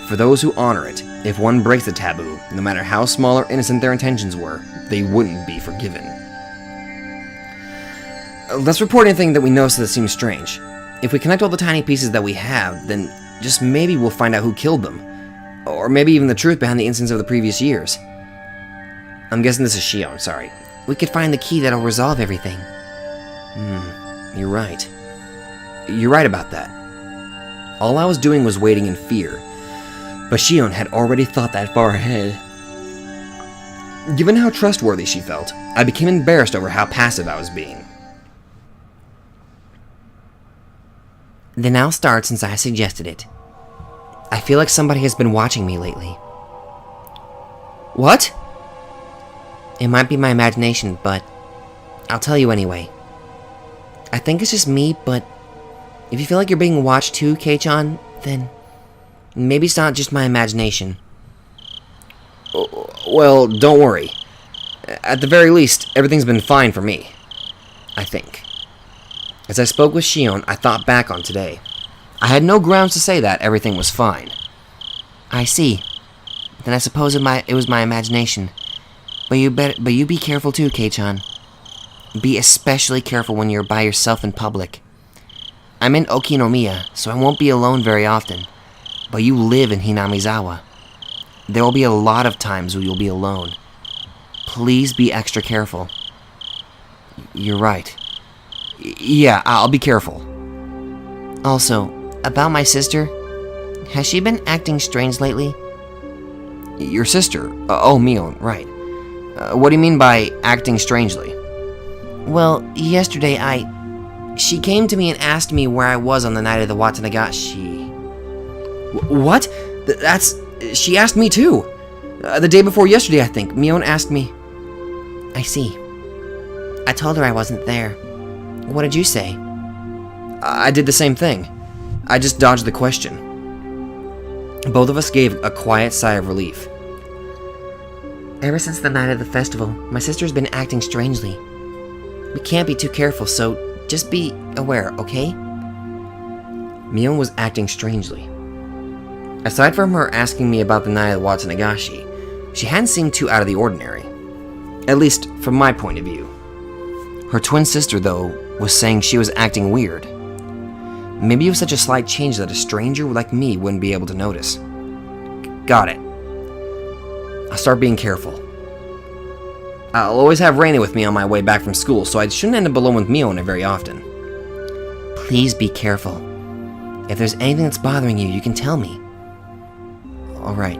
For those who honor it, if one breaks the taboo, no matter how small or innocent their intentions were, they wouldn't be forgiven. Let's report anything that we notice that seems strange. If we connect all the tiny pieces that we have, then just maybe we'll find out who killed them. Or maybe even the truth behind the incidents of the previous years. I'm guessing this is Shion, sorry. We could find the key that'll resolve everything. You're right. You're right about that. All I was doing was waiting in fear. But Shion had already thought that far ahead. Given how trustworthy she felt, I became embarrassed over how passive I was being. Then I'll start since I suggested it. I feel like somebody has been watching me lately. What? It might be my imagination, but I'll tell you anyway. I think it's just me, but if you feel like you're being watched too, Kei-chan, then maybe it's not just my imagination. Well, don't worry. At the very least, everything's been fine for me. I think. As I spoke with Shion, I thought back on today. I had no grounds to say that everything was fine. I see. Then I suppose it was my imagination. But you be careful too, Kei-chan. Be especially careful when you're by yourself in public. I'm in Okinomiya, so I won't be alone very often. But you live in Hinamizawa. There will be a lot of times where you'll be alone. Please be extra careful. You're right. Yeah, I'll be careful. Also, about my sister, has she been acting strange lately? Your sister? Oh, Mion, right. What do you mean by acting strangely? Well, yesterday she came to me and asked me where I was on the night of the Watanagashi. What? She asked me too. The day before yesterday, I think. Mion asked me. I see. I told her I wasn't there. What did you say? I did the same thing. I just dodged the question. Both of us gave a quiet sigh of relief. Ever since the night of the festival, my sister's been acting strangely. We can't be too careful, so just be aware, okay? Mion was acting strangely. Aside from her asking me about the night of the Watanagashi, she hadn't seemed too out of the ordinary. At least, from my point of view. Her twin sister, though, was saying she was acting weird. Maybe it was such a slight change that a stranger like me wouldn't be able to notice. Got it. I'll start being careful. I'll always have Raina with me on my way back from school, so I shouldn't end up alone with Miona very often. Please be careful. If there's anything that's bothering you, you can tell me. Alright.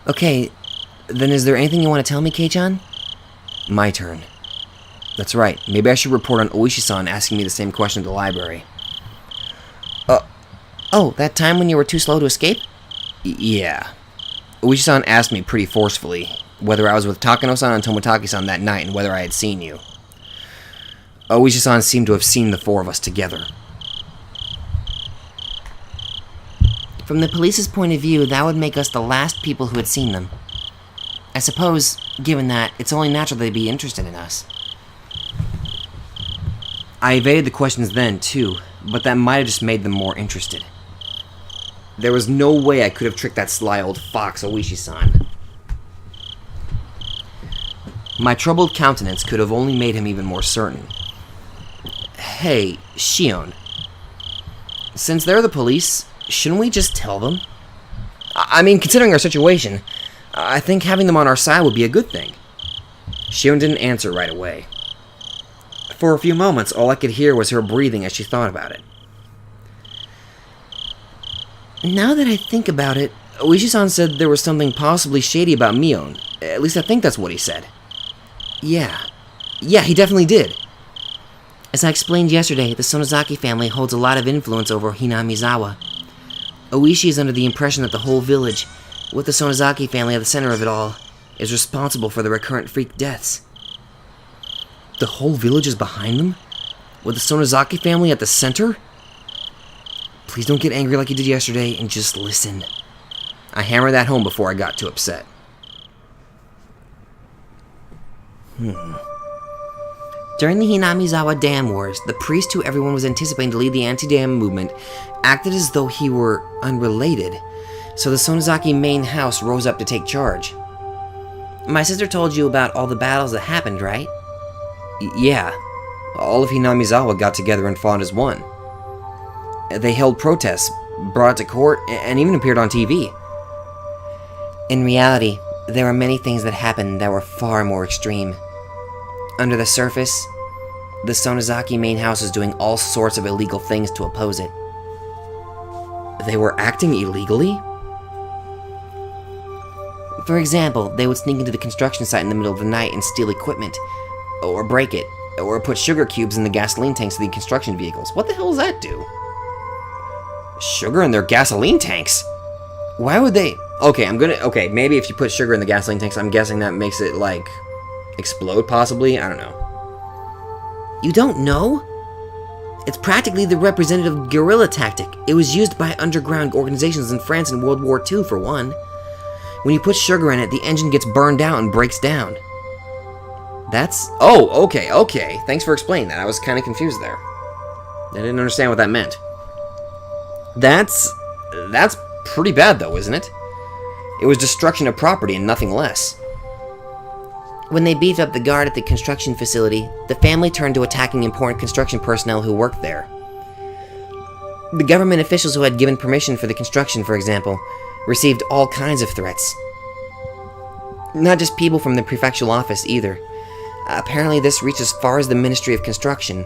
Okay, then is there anything you want to tell me, Kei-chan? My turn. That's right. Maybe I should report on Oishi-san asking me the same question at the library. Oh, that time when you were too slow to escape? Yeah. Oishi-san asked me pretty forcefully whether I was with Takano-san and Toмотaki-san that night and whether I had seen you. Oishi-san seemed to have seen the four of us together. From the police's point of view, that would make us the last people who had seen them. I suppose, given that, it's only natural they'd be interested in us. I evaded the questions then, too, but that might have just made them more interested. There was no way I could have tricked that sly old fox, Oishi-san. My troubled countenance could have only made him even more certain. Hey, Shion. Since they're the police, shouldn't we just tell them? I mean, considering our situation, I think having them on our side would be a good thing. Shion didn't answer right away. For a few moments, all I could hear was her breathing as she thought about it. Now that I think about it, Oishi-san said there was something possibly shady about Mion. At least I think that's what he said. Yeah, he definitely did. as I explained yesterday, the Sonozaki family holds a lot of influence over Hinamizawa. Oishi is under the impression that the whole village, with the Sonozaki family at the center of it all, is responsible for the recurrent freak deaths. The whole village is behind them? With the Sonozaki family at the center? Please don't get angry like you did yesterday and just listen. I hammered that home before I got too upset. During the Hinamizawa Dam Wars, the priest who everyone was anticipating to lead the anti-dam movement acted as though he were unrelated, so the Sonozaki main house rose up to take charge. My sister told you about all the battles that happened, right? Yeah. All of Hinamizawa got together and fought as one. They held protests, brought it to court, and even appeared on TV. In reality, there were many things that happened that were far more extreme. Under the surface, the Sonozaki main house was doing all sorts of illegal things to oppose it. They were acting illegally? For example, they would sneak into the construction site in the middle of the night and steal equipment, or break it, or put sugar cubes in the gasoline tanks of the construction vehicles. What the hell does that do? Sugar in their gasoline tanks? Why would they... Okay, maybe if you put sugar in the gasoline tanks, I'm guessing that makes it, like, explode, possibly? I don't know. You don't know? It's practically the representative guerrilla tactic. It was used by underground organizations in France in World War II, for one. When you put sugar in it, the engine gets burned out and breaks down. That's... Oh, okay. Thanks for explaining that. I was kind of confused there. I didn't understand what that meant. That's pretty bad, though, isn't it? It was destruction of property and nothing less. When they beefed up the guard at the construction facility, the family turned to attacking important construction personnel who worked there. The government officials who had given permission for the construction, for example, received all kinds of threats. Not just people from the prefectural office, either. Apparently this reached as far as the Ministry of Construction.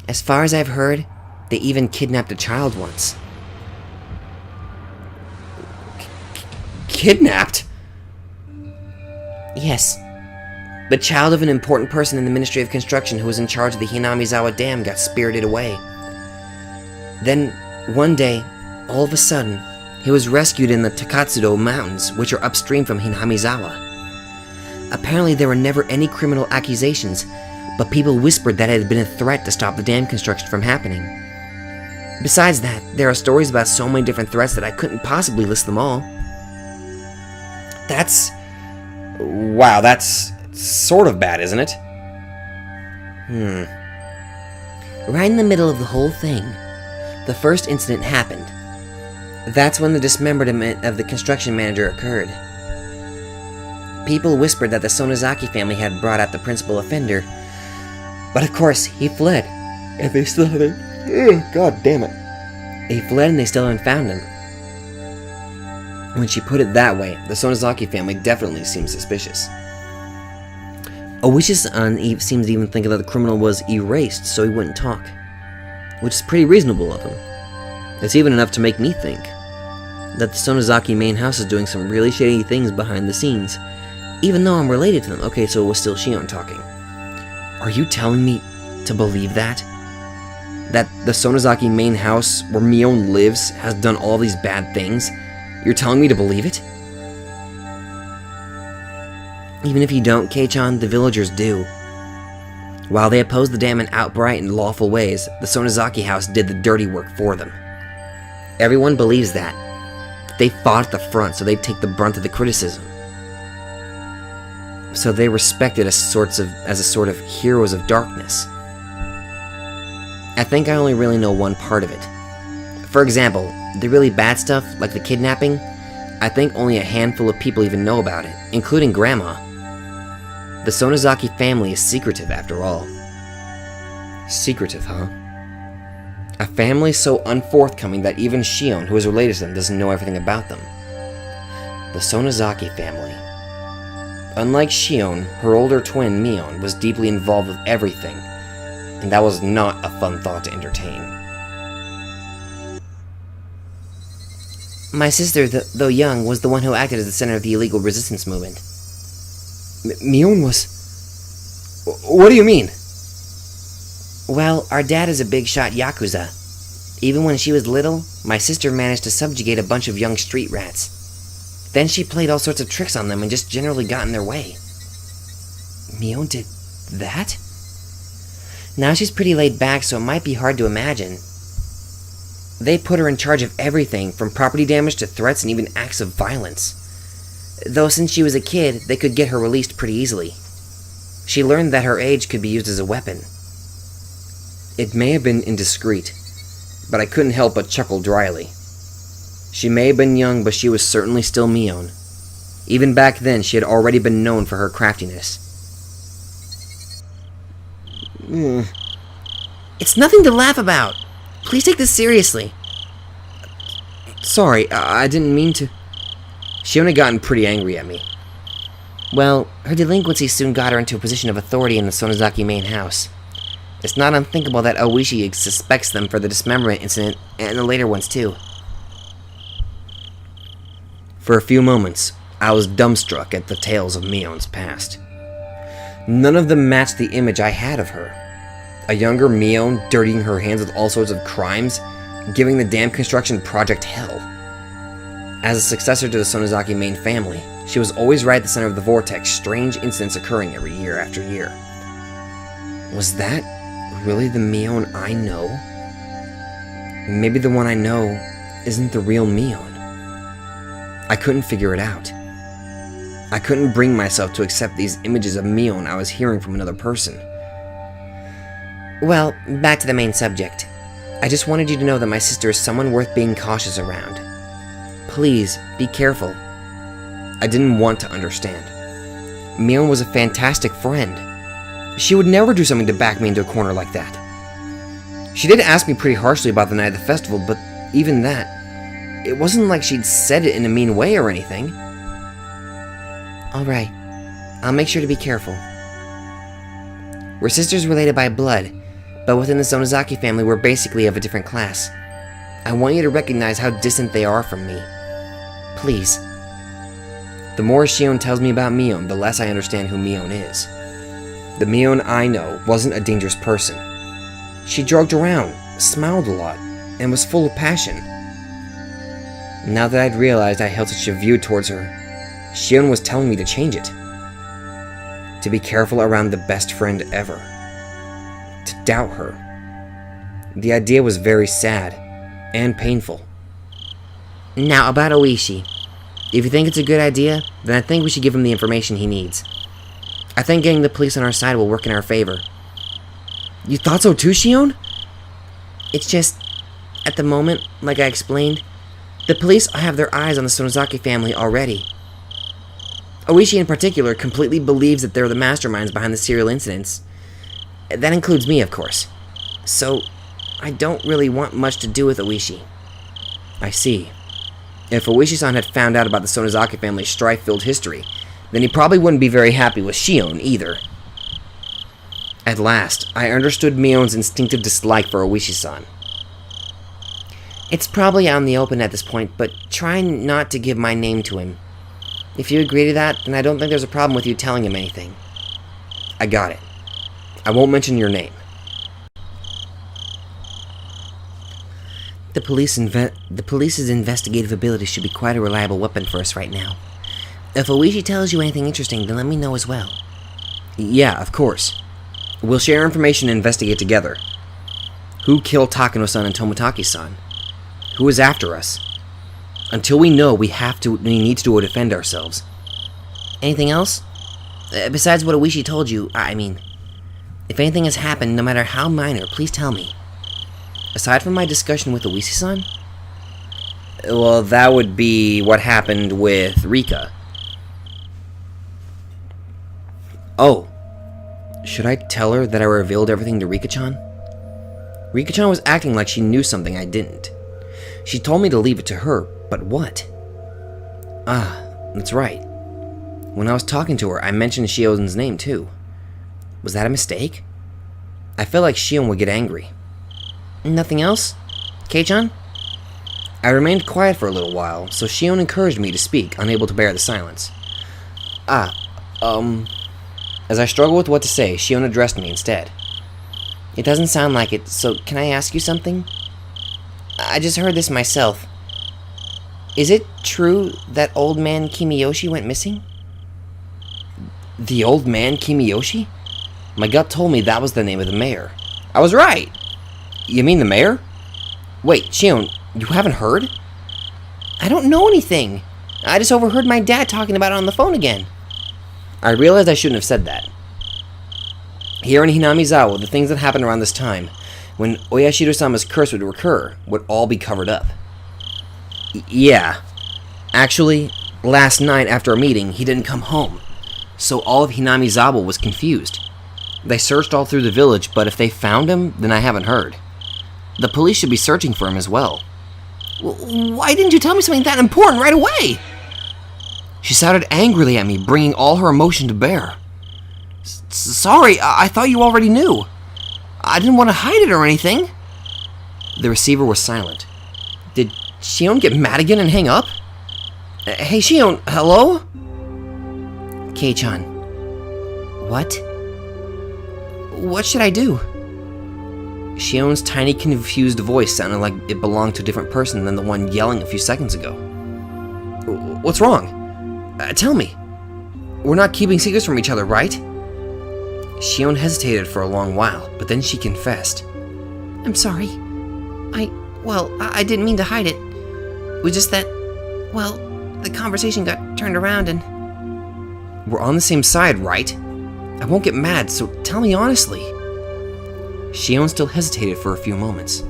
As far as I've heard, they even kidnapped a child once. Kidnapped? Yes. The child of an important person in the Ministry of Construction who was in charge of the Hinamizawa Dam got spirited away. Then, one day, all of a sudden, he was rescued in the Takatsudo Mountains, which are upstream from Hinamizawa. Apparently there were never any criminal accusations, but people whispered that it had been a threat to stop the dam construction from happening. Besides that, there are stories about so many different threats that I couldn't possibly list them all. Wow, that's sort of bad, isn't it? Right in the middle of the whole thing, the first incident happened. That's when the dismemberment of the construction manager occurred. People whispered that the Sonozaki family had brought out the principal offender, but of course, he fled. And they still haven't... God damn it. He fled and they still haven't found him. When she put it that way, the Sonozaki family definitely seemed suspicious. Owishi's-san seems to even think that the criminal was erased so he wouldn't talk, which is pretty reasonable of him. It's even enough to make me think that the Sonozaki main house is doing some really shady things behind the scenes, even though I'm related to them. Okay, so it was still Shion talking. Are you telling me to believe that? That the Sonozaki main house, where Mion lives, has done all these bad things? You're telling me to believe it? Even if you don't, Kei-chan, the villagers do. While they oppose the dam in outright and lawful ways, the Sonozaki house did the dirty work for them. Everyone believes that. They fought at the front, so they'd take the brunt of the criticism. So they respected as a sort of heroes of darkness. I think I only really know one part of it. For example, the really bad stuff, like the kidnapping, I think only a handful of people even know about it, including Grandma. The Sonozaki family is secretive, after all. Secretive, huh? A family so unforthcoming that even Shion, who is related to them, doesn't know everything about them. The Sonozaki family. Unlike Shion, her older twin, Mion, was deeply involved with everything, and that was not a fun thought to entertain. My sister, though young, was the one who acted as the center of the illegal resistance movement. Mion was... What do you mean? Well, our dad is a big shot Yakuza. Even when she was little, my sister managed to subjugate a bunch of young street rats. Then she played all sorts of tricks on them and just generally got in their way. Mion did that? Now she's pretty laid back, so it might be hard to imagine. They put her in charge of everything, from property damage to threats and even acts of violence. Though since she was a kid, they could get her released pretty easily. She learned that her age could be used as a weapon. It may have been indiscreet, but I couldn't help but chuckle dryly. She may have been young, but she was certainly still Mion. Even back then, she had already been known for her craftiness. It's nothing to laugh about. Please take this seriously. Sorry, I didn't mean to. She only gotten pretty angry at me. Well, her delinquency soon got her into a position of authority in the Sonozaki main house. It's not unthinkable that Oishi suspects them for the dismemberment incident, and the later ones too. For a few moments, I was dumbstruck at the tales of Mion's past. None of them matched the image I had of her. A younger Mion dirtying her hands with all sorts of crimes, giving the dam construction project hell. As a successor to the Sonozaki main family, she was always right at the center of the vortex, strange incidents occurring every year after year. Was that really the Mion I know? Maybe the one I know isn't the real Mion. I couldn't figure it out. I couldn't bring myself to accept these images of Mion I was hearing from another person. Well, back to the main subject. I just wanted you to know that my sister is someone worth being cautious around. Please, be careful. I didn't want to understand. Mion was a fantastic friend. She would never do something to back me into a corner like that. She did ask me pretty harshly about the night of the festival, but even that, it wasn't like she'd said it in a mean way or anything. Alright, I'll make sure to be careful. We're sisters related by blood, but within the Sonozaki family we're basically of a different class. I want you to recognize how distant they are from me. Please. The more Shion tells me about Mion, the less I understand who Mion is. The Mion I know wasn't a dangerous person. She jogged around, smiled a lot, and was full of passion. Now that I'd realized I held such a view towards her, Shion was telling me to change it. To be careful around the best friend ever. To doubt her. The idea was very sad and painful. Now, about Oishi. If you think it's a good idea, then I think we should give him the information he needs. I think getting the police on our side will work in our favor. You thought so too, Shion? It's just, at the moment, like I explained, the police have their eyes on the Sonozaki family already. Oishi in particular completely believes that they're the masterminds behind the serial incidents. That includes me, of course. So, I don't really want much to do with Oishi. I see. If Oishi-san had found out about the Sonozaki family's strife-filled history, then he probably wouldn't be very happy with Shion either. At last, I understood Mion's instinctive dislike for Oishi-san. It's probably out in the open at this point, but try not to give my name to him. If you agree to that, then I don't think there's a problem with you telling him anything. I got it. I won't mention your name. The police's investigative ability should be quite a reliable weapon for us right now. If Oishi tells you anything interesting, then let me know as well. Yeah, of course. We'll share information and investigate together. Who killed Takano-san and Toмотaki-san? Who is after us? Until we know, we need to defend ourselves. Anything else? Besides what Oishi told you, I mean, if anything has happened, no matter how minor, please tell me. Aside from my discussion with Oishi-san? Well, that would be what happened with Rika. Oh. Should I tell her that I revealed everything to Rika-chan? Rika-chan was acting like she knew something I didn't. She told me to leave it to her, but what? Ah, that's right. When I was talking to her, I mentioned Shion's name too. Was that a mistake? I felt like Shion would get angry. Nothing else? Kei-chan? I remained quiet for a little while, so Shion encouraged me to speak, unable to bear the silence. As I struggled with what to say, Shion addressed me instead. It doesn't sound like it, so can I ask you something? I just heard this myself. Is it true that old man Kimiyoshi went missing? The old man Kimiyoshi? My gut told me that was the name of the mayor. I was right! You mean the mayor? Wait, Shion, you haven't heard? I don't know anything. I just overheard my dad talking about it on the phone again. I realized I shouldn't have said that. Here in Hinamizawa, the things that happened around this time, when Oyashiro-sama's curse would recur, would all be covered up. Yeah. Actually, last night after a meeting, he didn't come home. So all of Hinamizawa was confused. They searched all through the village, but if they found him, then I haven't heard. The police should be searching for him as well. Why didn't you tell me something that important right away? She shouted angrily at me, bringing all her emotion to bear. Sorry, I thought you already knew. I didn't want to hide it or anything. The receiver was silent. Did Shion get mad again and hang up? Hey, Shion, hello? Kei-chan. What? What should I do? Shion's tiny, confused voice sounded like it belonged to a different person than the one yelling a few seconds ago. What's wrong? Tell me. We're not keeping secrets from each other, right? Shion hesitated for a long while, but then she confessed. I'm sorry. I didn't mean to hide it. It was just that, the conversation got turned around and... We're on the same side, right? I won't get mad, so tell me honestly. Shion still hesitated for a few moments.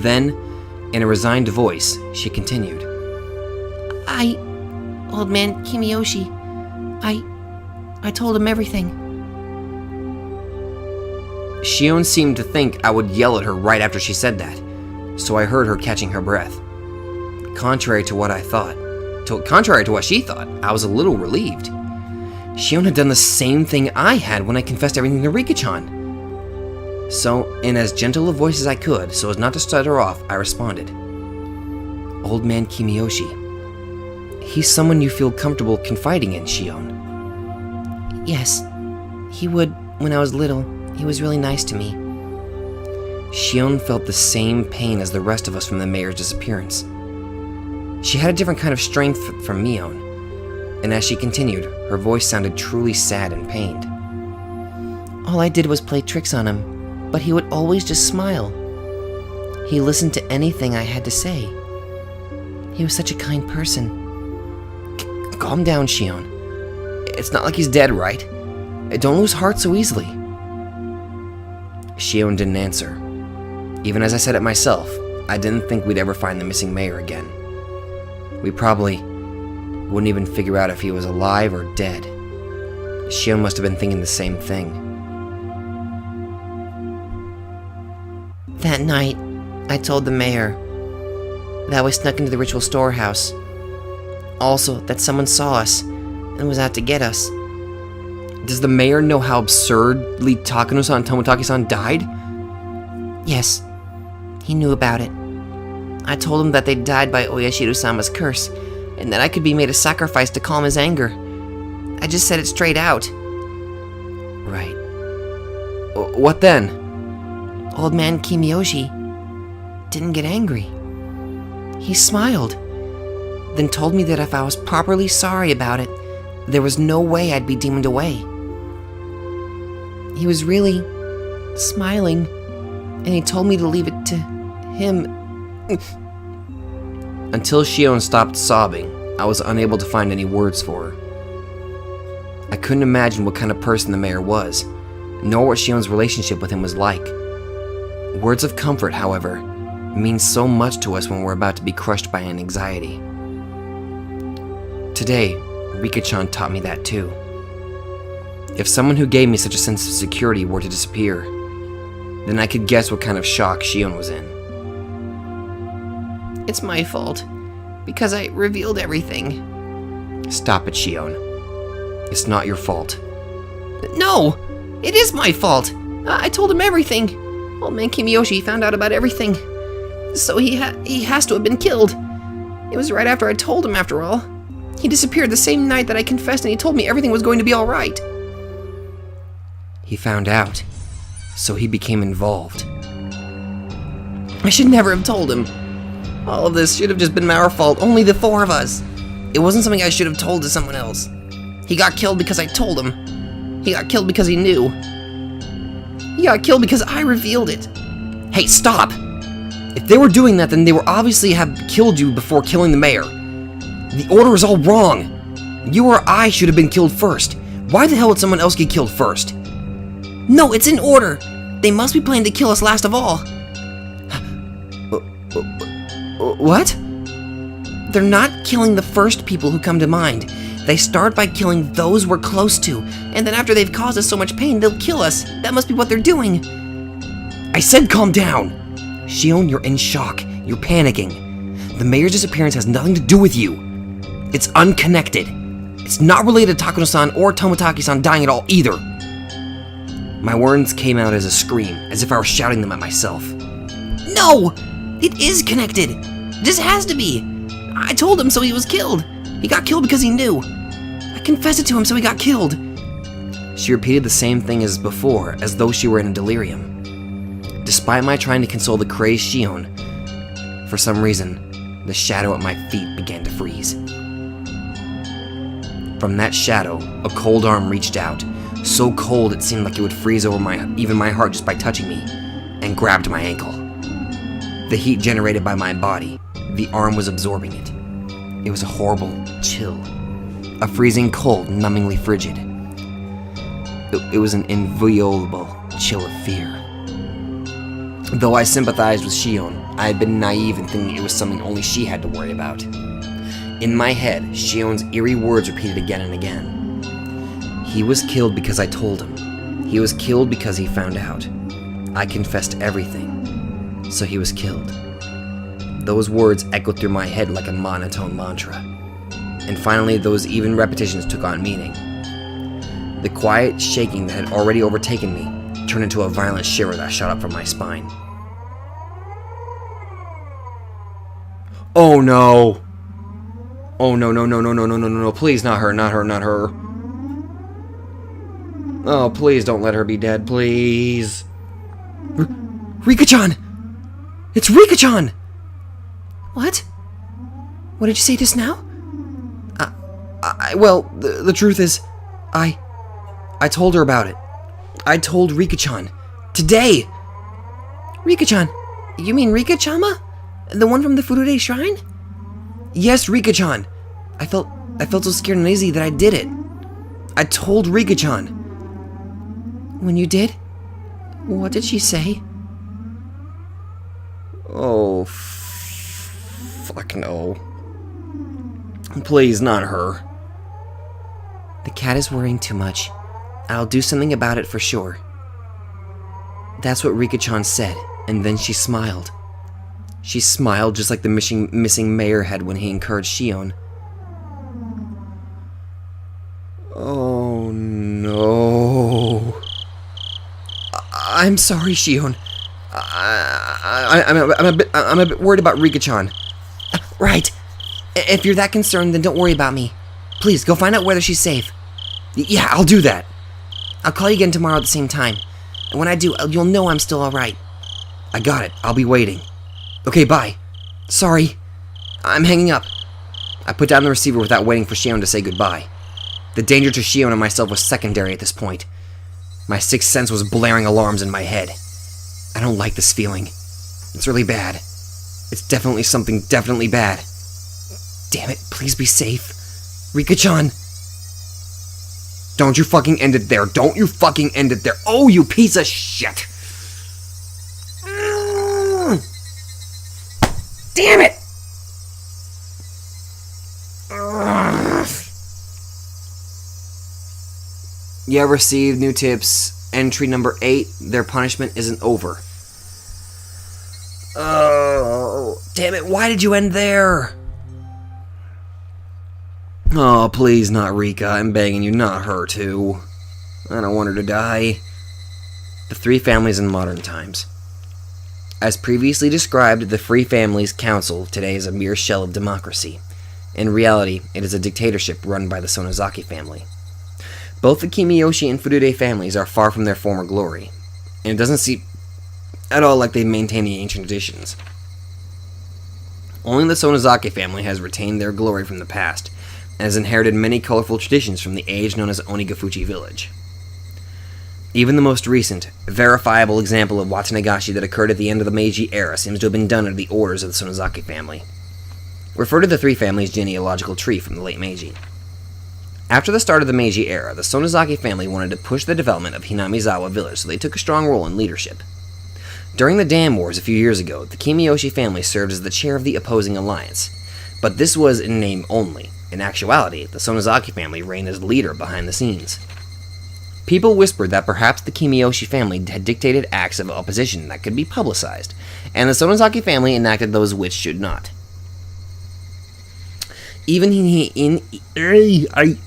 Then, in a resigned voice, she continued. Old man Kimiyoshi, I told him everything. Shion seemed to think I would yell at her right after she said that, so I heard her catching her breath. Contrary to what she thought, I was a little relieved. Shion had done the same thing I had when I confessed everything to Rika-chan. So, in as gentle a voice as I could, so as not to start her off, I responded. Old man Kimiyoshi. He's someone you feel comfortable confiding in, Shion. Yes, he would when I was little. He was really nice to me. Shion felt the same pain as the rest of us from the mayor's disappearance. She had a different kind of strength from Mion, and as she continued, her voice sounded truly sad and pained. All I did was play tricks on him, but he would always just smile. He listened to anything I had to say. He was such a kind person. Calm down, Shion. It's not like he's dead, right? Don't lose heart so easily. Shion didn't answer. Even as I said it myself, I didn't think we'd ever find the missing mayor again. We probably wouldn't even figure out if he was alive or dead. Shion must have been thinking the same thing. That night, I told the mayor that we snuck into the ritual storehouse. Also, that someone saw us and was out to get us. Does the mayor know how absurdly Takano-san and Tomotaki-san died? Yes, he knew about it. I told him that they died by Oyashiro-sama's curse, and that I could be made a sacrifice to calm his anger. I just said it straight out. Right. What then? Old man Kimiyoshi didn't get angry. He smiled, then told me that if I was properly sorry about it, there was no way I'd be demoned away. He was really smiling, and he told me to leave it to him. Until Shion stopped sobbing, I was unable to find any words for her. I couldn't imagine what kind of person the mayor was, nor what Shion's relationship with him was like. Words of comfort, however, mean so much to us when we're about to be crushed by an anxiety. Today, Rika-chan taught me that too. If someone who gave me such a sense of security were to disappear, then I could guess what kind of shock Shion was in. It's my fault, because I revealed everything. Stop it, Shion. It's not your fault. No! It is my fault! I told him everything. Old man Kimiyoshi found out about everything. So he has to have been killed. It was right after I told him, after all. He disappeared the same night that I confessed, and he told me everything was going to be alright. He found out, so he became involved. I should never have told him. All of this should have just been our fault, only the four of us. It wasn't something I should have told to someone else. He got killed because I told him. He got killed because he knew. He got killed because I revealed it. Hey, stop! If they were doing that, then they were obviously have killed you before killing the mayor. The order is all wrong. You or I should have been killed first. Why the hell would someone else get killed first? No, it's in order. They must be planning to kill us last of all. What? They're not killing the first people who come to mind. They start by killing those we're close to, and then after they've caused us so much pain, they'll kill us. That must be what they're doing. I said calm down! Shion, you're in shock. You're panicking. The mayor's disappearance has nothing to do with you. It's unconnected. It's not related to Takano-san or Tomotaki-san dying at all either. My words came out as a scream, as if I were shouting them at myself. No! It is connected. It just has to be. I told him, so he was killed. He got killed because he knew. I confessed it to him, so he got killed. She repeated the same thing as before, as though she were in a delirium. Despite my trying to console the crazed Shion, for some reason, the shadow at my feet began to freeze. From that shadow, a cold arm reached out, so cold it seemed like it would freeze over even my heart just by touching me, and grabbed my ankle. The heat generated by my body, the arm was absorbing it. It was a horrible chill, a freezing cold, numbingly frigid. It was an inviolable chill of fear. Though I sympathized with Shion, I had been naive in thinking it was something only she had to worry about. In my head, Shion's eerie words repeated again and again. He was killed because I told him. He was killed because he found out. I confessed everything, so he was killed. Those words echoed through my head like a monotone mantra. And finally, those even repetitions took on meaning. The quiet shaking that had already overtaken me turned into a violent shiver that shot up from my spine. Oh no! Oh no, no, no, no, no, no, no, no, no, please, not her, not her, not her. Oh, please don't let her be dead, please. Rika-chan! It's Rika-chan! What? What did you say just now? Well, the truth is, I told her about it. I told Rika-chan. Today! Rika-chan? You mean Rika-chama? The one from the Furude Shrine? Yes, Rika-chan. I felt so scared and uneasy that I did it. I told Rika-chan. When you did? What did she say? Oh, fuck no. Please, not her. The cat is worrying too much. I'll do something about it for sure. That's what Rika-chan said, and then she smiled. She smiled just like the missing mayor had when he encouraged Shion. Oh no. I'm sorry, Shion. I'm a bit worried about Rika-chan. Right. If you're that concerned, then don't worry about me. Please, go find out whether she's safe. Yeah, I'll do that. I'll call you again tomorrow at the same time. And when I do, you'll know I'm still alright. I got it. I'll be waiting. Okay, bye. Sorry. I'm hanging up. I put down the receiver without waiting for Shion to say goodbye. The danger to Shion and myself was secondary at this point. My sixth sense was blaring alarms in my head. I don't like this feeling. It's really bad. It's definitely something definitely bad. Damn it, please be safe. Rika-chan! Don't you fucking end it there. Don't you fucking end it there. Oh, you piece of shit! Damn it! You have received new tips. Entry number 8. Their punishment isn't over. Oh, damn it. Why did you end there? Oh, please, not Rika. I'm begging you, not her, too. I don't want her to die. The three families in modern times. As previously described, the Free Families Council today is a mere shell of democracy. In reality, it is a dictatorship run by the Sonozaki family. Both the Kimiyoshi and Furude families are far from their former glory, and it doesn't seem at all like they maintain the ancient traditions. Only the Sonozaki family has retained their glory from the past, and has inherited many colorful traditions from the age known as Onigafuchi village. Even the most recent, verifiable example of Watanagashi that occurred at the end of the Meiji era seems to have been done under the orders of the Sonozaki family. Refer to the three families' genealogical tree from the late Meiji. After the start of the Meiji era, the Sonozaki family wanted to push the development of Hinamizawa village, so they took a strong role in leadership. During the Dam Wars a few years ago, the Kimiyoshi family served as the chair of the opposing alliance, but this was in name only. In actuality, the Sonozaki family reigned as leader behind the scenes. People whispered that perhaps the Kimiyoshi family had dictated acts of opposition that could be publicized, and the Sonozaki family enacted those which should not. I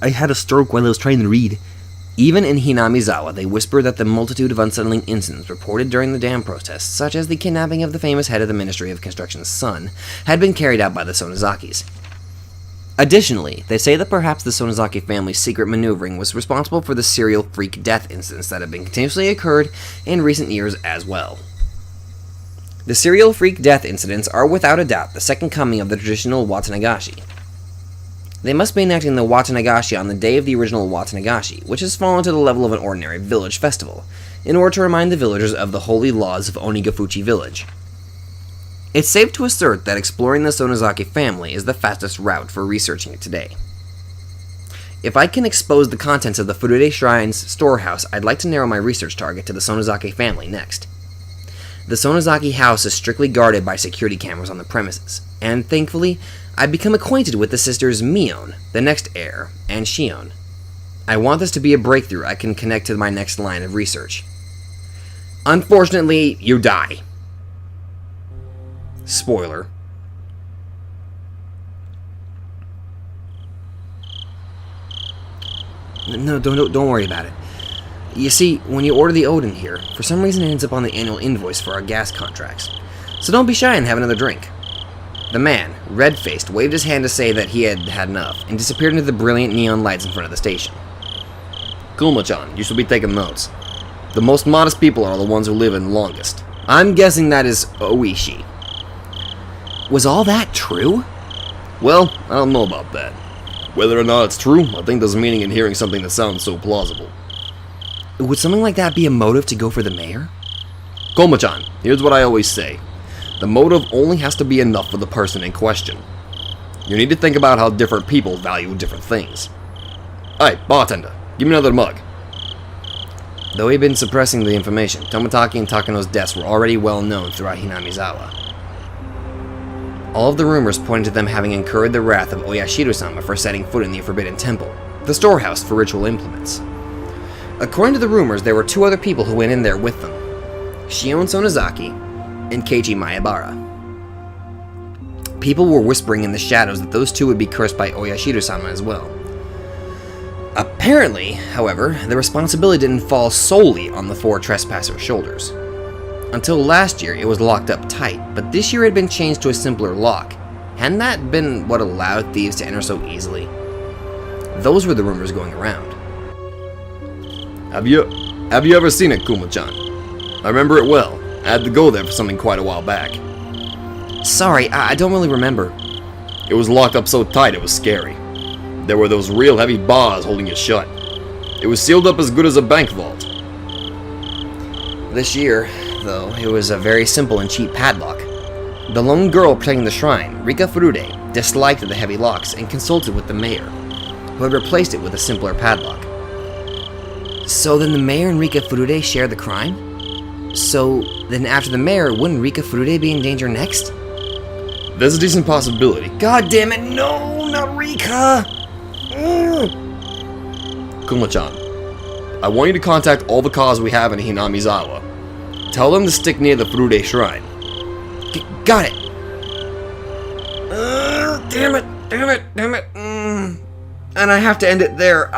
had a stroke while I was trying to read. Even in Hinamizawa, they whispered that the multitude of unsettling incidents reported during the dam protests, such as the kidnapping of the famous head of the Ministry of Construction's son, had been carried out by the Sonozakis. Additionally, they say that perhaps the Sonozaki family's secret maneuvering was responsible for the serial freak death incidents that have been continuously occurred in recent years as well. The serial freak death incidents are without a doubt the second coming of the traditional Watanagashi. They must be enacting the Watanagashi on the day of the original Watanagashi, which has fallen to the level of an ordinary village festival, in order to remind the villagers of the holy laws of Onigafuchi village. It's safe to assert that exploring the Sonozaki family is the fastest route for researching it today. If I can expose the contents of the Furude Shrine's storehouse, I'd like to narrow my research target to the Sonozaki family next. The Sonozaki house is strictly guarded by security cameras on the premises, and thankfully, I've become acquainted with the sisters Mion, the next heir, and Shion. I want this to be a breakthrough I can connect to my next line of research. Unfortunately, you die. Spoiler. No, don't worry about it. You see, when you order the Odin here, for some reason it ends up on the annual invoice for our gas contracts. So don't be shy and have another drink. The man, red-faced, waved his hand to say that he had had enough, and disappeared into the brilliant neon lights in front of the station. Kuma-chan, you should be taking notes. The most modest people are the ones who live in longest. I'm guessing that is Oishi. Was all that true? Well, I don't know about that. Whether or not it's true, I think there's meaning in hearing something that sounds so plausible. Would something like that be a motive to go for the mayor? Kuma-chan, here's what I always say. The motive only has to be enough for the person in question. You need to think about how different people value different things. Hey, bartender, give me another mug. Though he'd been suppressing the information, Tomitaki and Takano's deaths were already well known throughout Hinamizawa. All of the rumors pointed to them having incurred the wrath of Oyashiro-sama for setting foot in the Forbidden Temple, the storehouse for ritual implements. According to the rumors, there were two other people who went in there with them, Shion Sonozaki and Keiichi Maebara. People were whispering in the shadows that those two would be cursed by Oyashiro-sama as well. Apparently, however, the responsibility didn't fall solely on the 4 trespassers' shoulders. Until last year, it was locked up tight, but this year it had been changed to a simpler lock. Hadn't that been what allowed thieves to enter so easily? Those were the rumors going around. Have you ever seen it, Kuma-chan? I remember it well. I had to go there for something quite a while back. Sorry, I don't really remember. It was locked up so tight it was scary. There were those real heavy bars holding it shut. It was sealed up as good as a bank vault. This year, though, it was a very simple and cheap padlock. The lone girl protecting the shrine, Rika Furude, disliked the heavy locks and consulted with the mayor, who had replaced it with a simpler padlock. So then the mayor and Rika Furude shared the crime? So then after the mayor, wouldn't Rika Furude be in danger next? There's a decent possibility. God damn it, no, not Rika! Kuma-chan, I want you to contact all the cars we have in Hinamizawa. Tell them to stick near the Furude shrine. Got it! Damn it. And I have to end it there.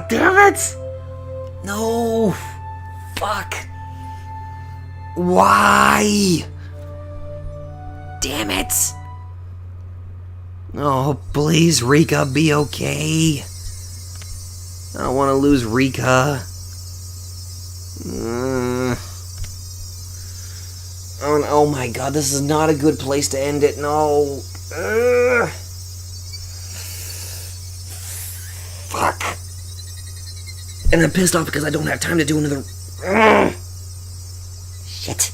Damn it! No! Fuck! Why? Damn it! Oh, please, Rika, be okay. I don't want to lose Rika. Oh my god, this is not a good place to end it. No. Fuck. And I'm pissed off because I don't have time to do another. Shit.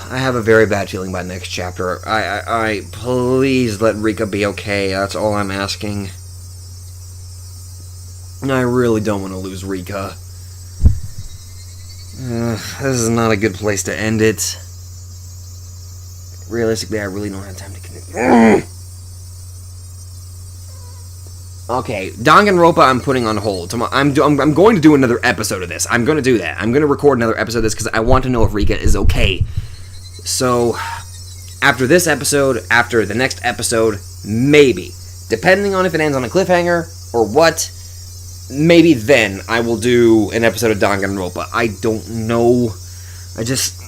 I have a very bad feeling about next chapter. I please let Rika be okay. That's all I'm asking. I really don't want to lose Rika. This is not a good place to end it. Realistically, I really don't have time to connect. Okay, Danganronpa I'm putting on hold. I'm going to do another episode of this. I'm going to do that. I'm going to record another episode of this because I want to know if Rika is okay. So, after this episode, after the next episode, maybe, depending on if it ends on a cliffhanger or what, maybe then I will do an episode of Danganronpa. I don't know. I just...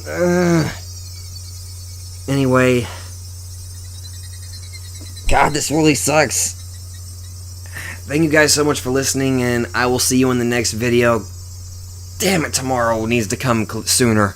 Anyway. God, this really sucks. Thank you guys so much for listening, and I will see you in the next video. Damn it, tomorrow needs to come sooner.